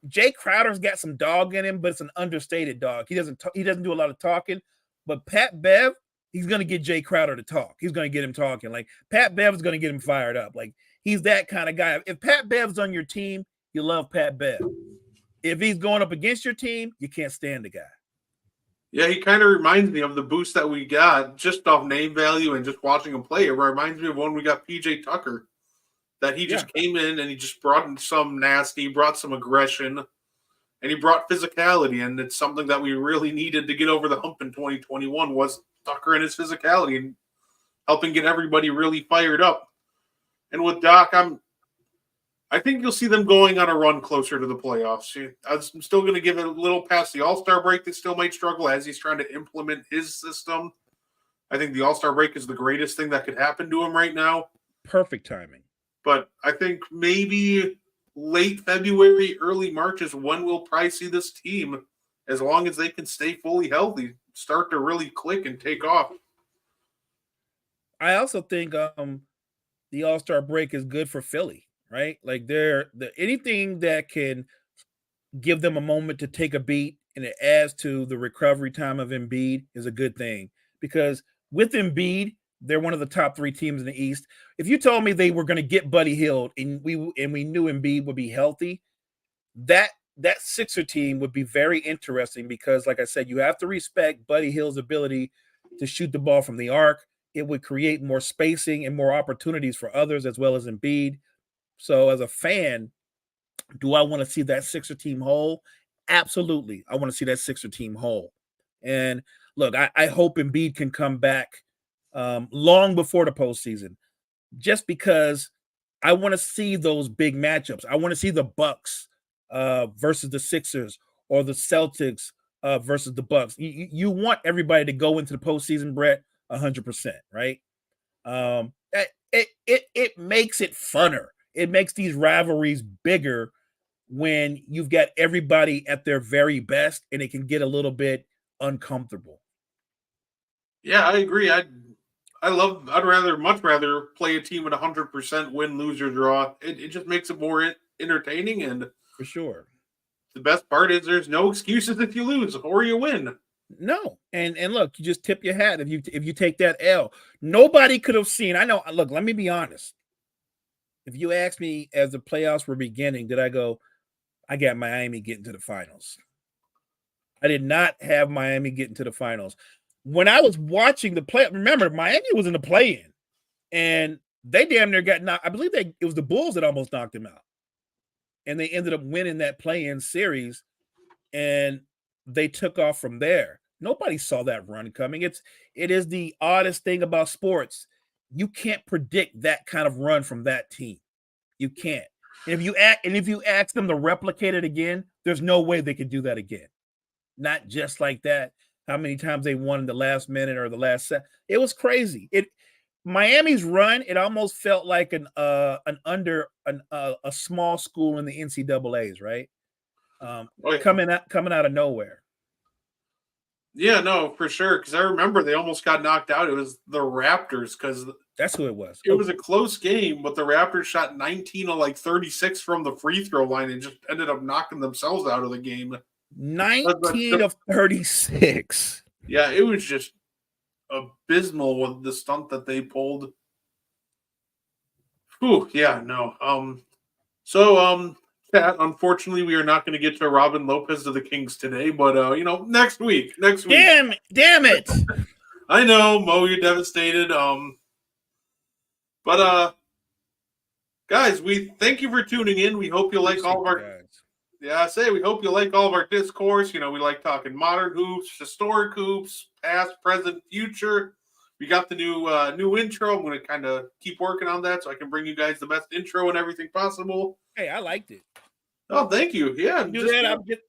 Jay Crowder's got some dog in him, but it's an understated dog. He doesn't do a lot of talking, but Pat Bev, he's gonna get Jay Crowder to talk. He's gonna get him talking. Like Pat Bev is gonna get him fired up. Like he's that kind of guy. If Pat Bev's on your team, you love Pat Bev. If he's going up against your team, you can't stand the guy. Yeah, he kind of reminds me of the boost that we got just off name value and just watching him play. It reminds me of when we got PJ Tucker, that he just came in and he just brought in some nasty, brought some aggression, and he brought physicality. And it's something that we really needed to get over the hump in 2021 was Tucker and his physicality and helping get everybody really fired up. And with Doc, I think you'll see them going on a run closer to the playoffs. I'm still going to give it a little past the All-Star break. They still might struggle as he's trying to implement his system. I think the All-Star break is the greatest thing that could happen to him right now. Perfect timing. But I think maybe late February, early March is when we'll probably see this team, as long as they can stay fully healthy, start to really click and take off. I also think the All-Star break is good for Philly, right? Like anything that can give them a moment to take a beat and it adds to the recovery time of Embiid is a good thing. Because with Embiid, they're one of the top 3 teams in the East. If you told me they were going to get Buddy Hield and we knew Embiid would be healthy, that Sixer team would be very interesting because, like I said, you have to respect Buddy Hield's ability to shoot the ball from the arc. It would create more spacing and more opportunities for others as well as Embiid. So as a fan, do I want to see that Sixer team whole? Absolutely. I want to see that Sixer team whole. And look, I hope Embiid can come back long before the postseason, just because I want to see those big matchups. I want to see the Bucks versus the Sixers or the Celtics versus the Bucks. You want everybody to go into the postseason, Brett, 100%, right? It makes it funner. It makes these rivalries bigger when you've got everybody at their very best, and it can get a little bit uncomfortable. Yeah, I agree. I'd much rather play a team at 100% win, lose, or draw. It just makes it more entertaining. And For sure. the best part is there's no excuses if you lose or you win. No. And look, you just tip your hat if you take that L. Nobody could have seen. I know, look, let me be honest. If you asked me as the playoffs were beginning, did I go, I got Miami getting to the finals? I did not have Miami getting to the finals. When I was watching the play, remember, Miami was in the play-in, and they damn near got knocked. I believe it was the Bulls that almost knocked them out. And they ended up winning that play-in series, and they took off from there. Nobody saw that run coming. It is the oddest thing about sports. You can't predict that kind of run from that team. You can't. And if you ask them to replicate it again, there's no way they could do that again. Not just like that. How many times they won in the last minute or the last set? It was crazy. Miami's run, it almost felt like a small school in the NCAA's, right? Coming out of nowhere. Yeah, no, for sure. Because I remember they almost got knocked out. It was the Raptors because That's who it was. It was a close game, but the Raptors shot 19 of like 36 from the free throw line and just ended up knocking themselves out of the game. 19 of 36. Yeah, it was just abysmal with the stunt that they pulled. Whew, yeah, no. Pat, unfortunately, we are not going to get to Robin Lopez of the Kings today, but next week. Damn it. I know, Mo, you're devastated. But guys, we thank you for tuning in. We hope you like all of our guys. Yeah, we hope you like all of our discourse. We like talking modern hoops, historic hoops, past, present, future. We got the new intro. I'm going to kind of keep working on that so I can bring you guys the best intro and everything possible. Hey, I liked it. Oh, thank you. Yeah, do that.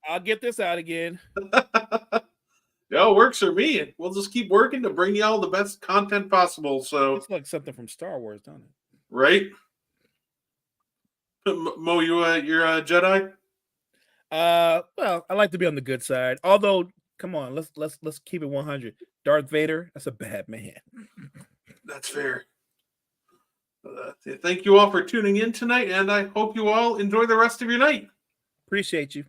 I'll get this out again. Yeah, it works for me. We'll just keep working to bring you all the best content possible. So it's like something from Star Wars, don't it? Right, Mo, you're a Jedi. Well, I like to be on the good side. Although, come on, let's keep it 100. Darth Vader, that's a bad man. That's fair. Thank you all for tuning in tonight, and I hope you all enjoy the rest of your night. Appreciate you.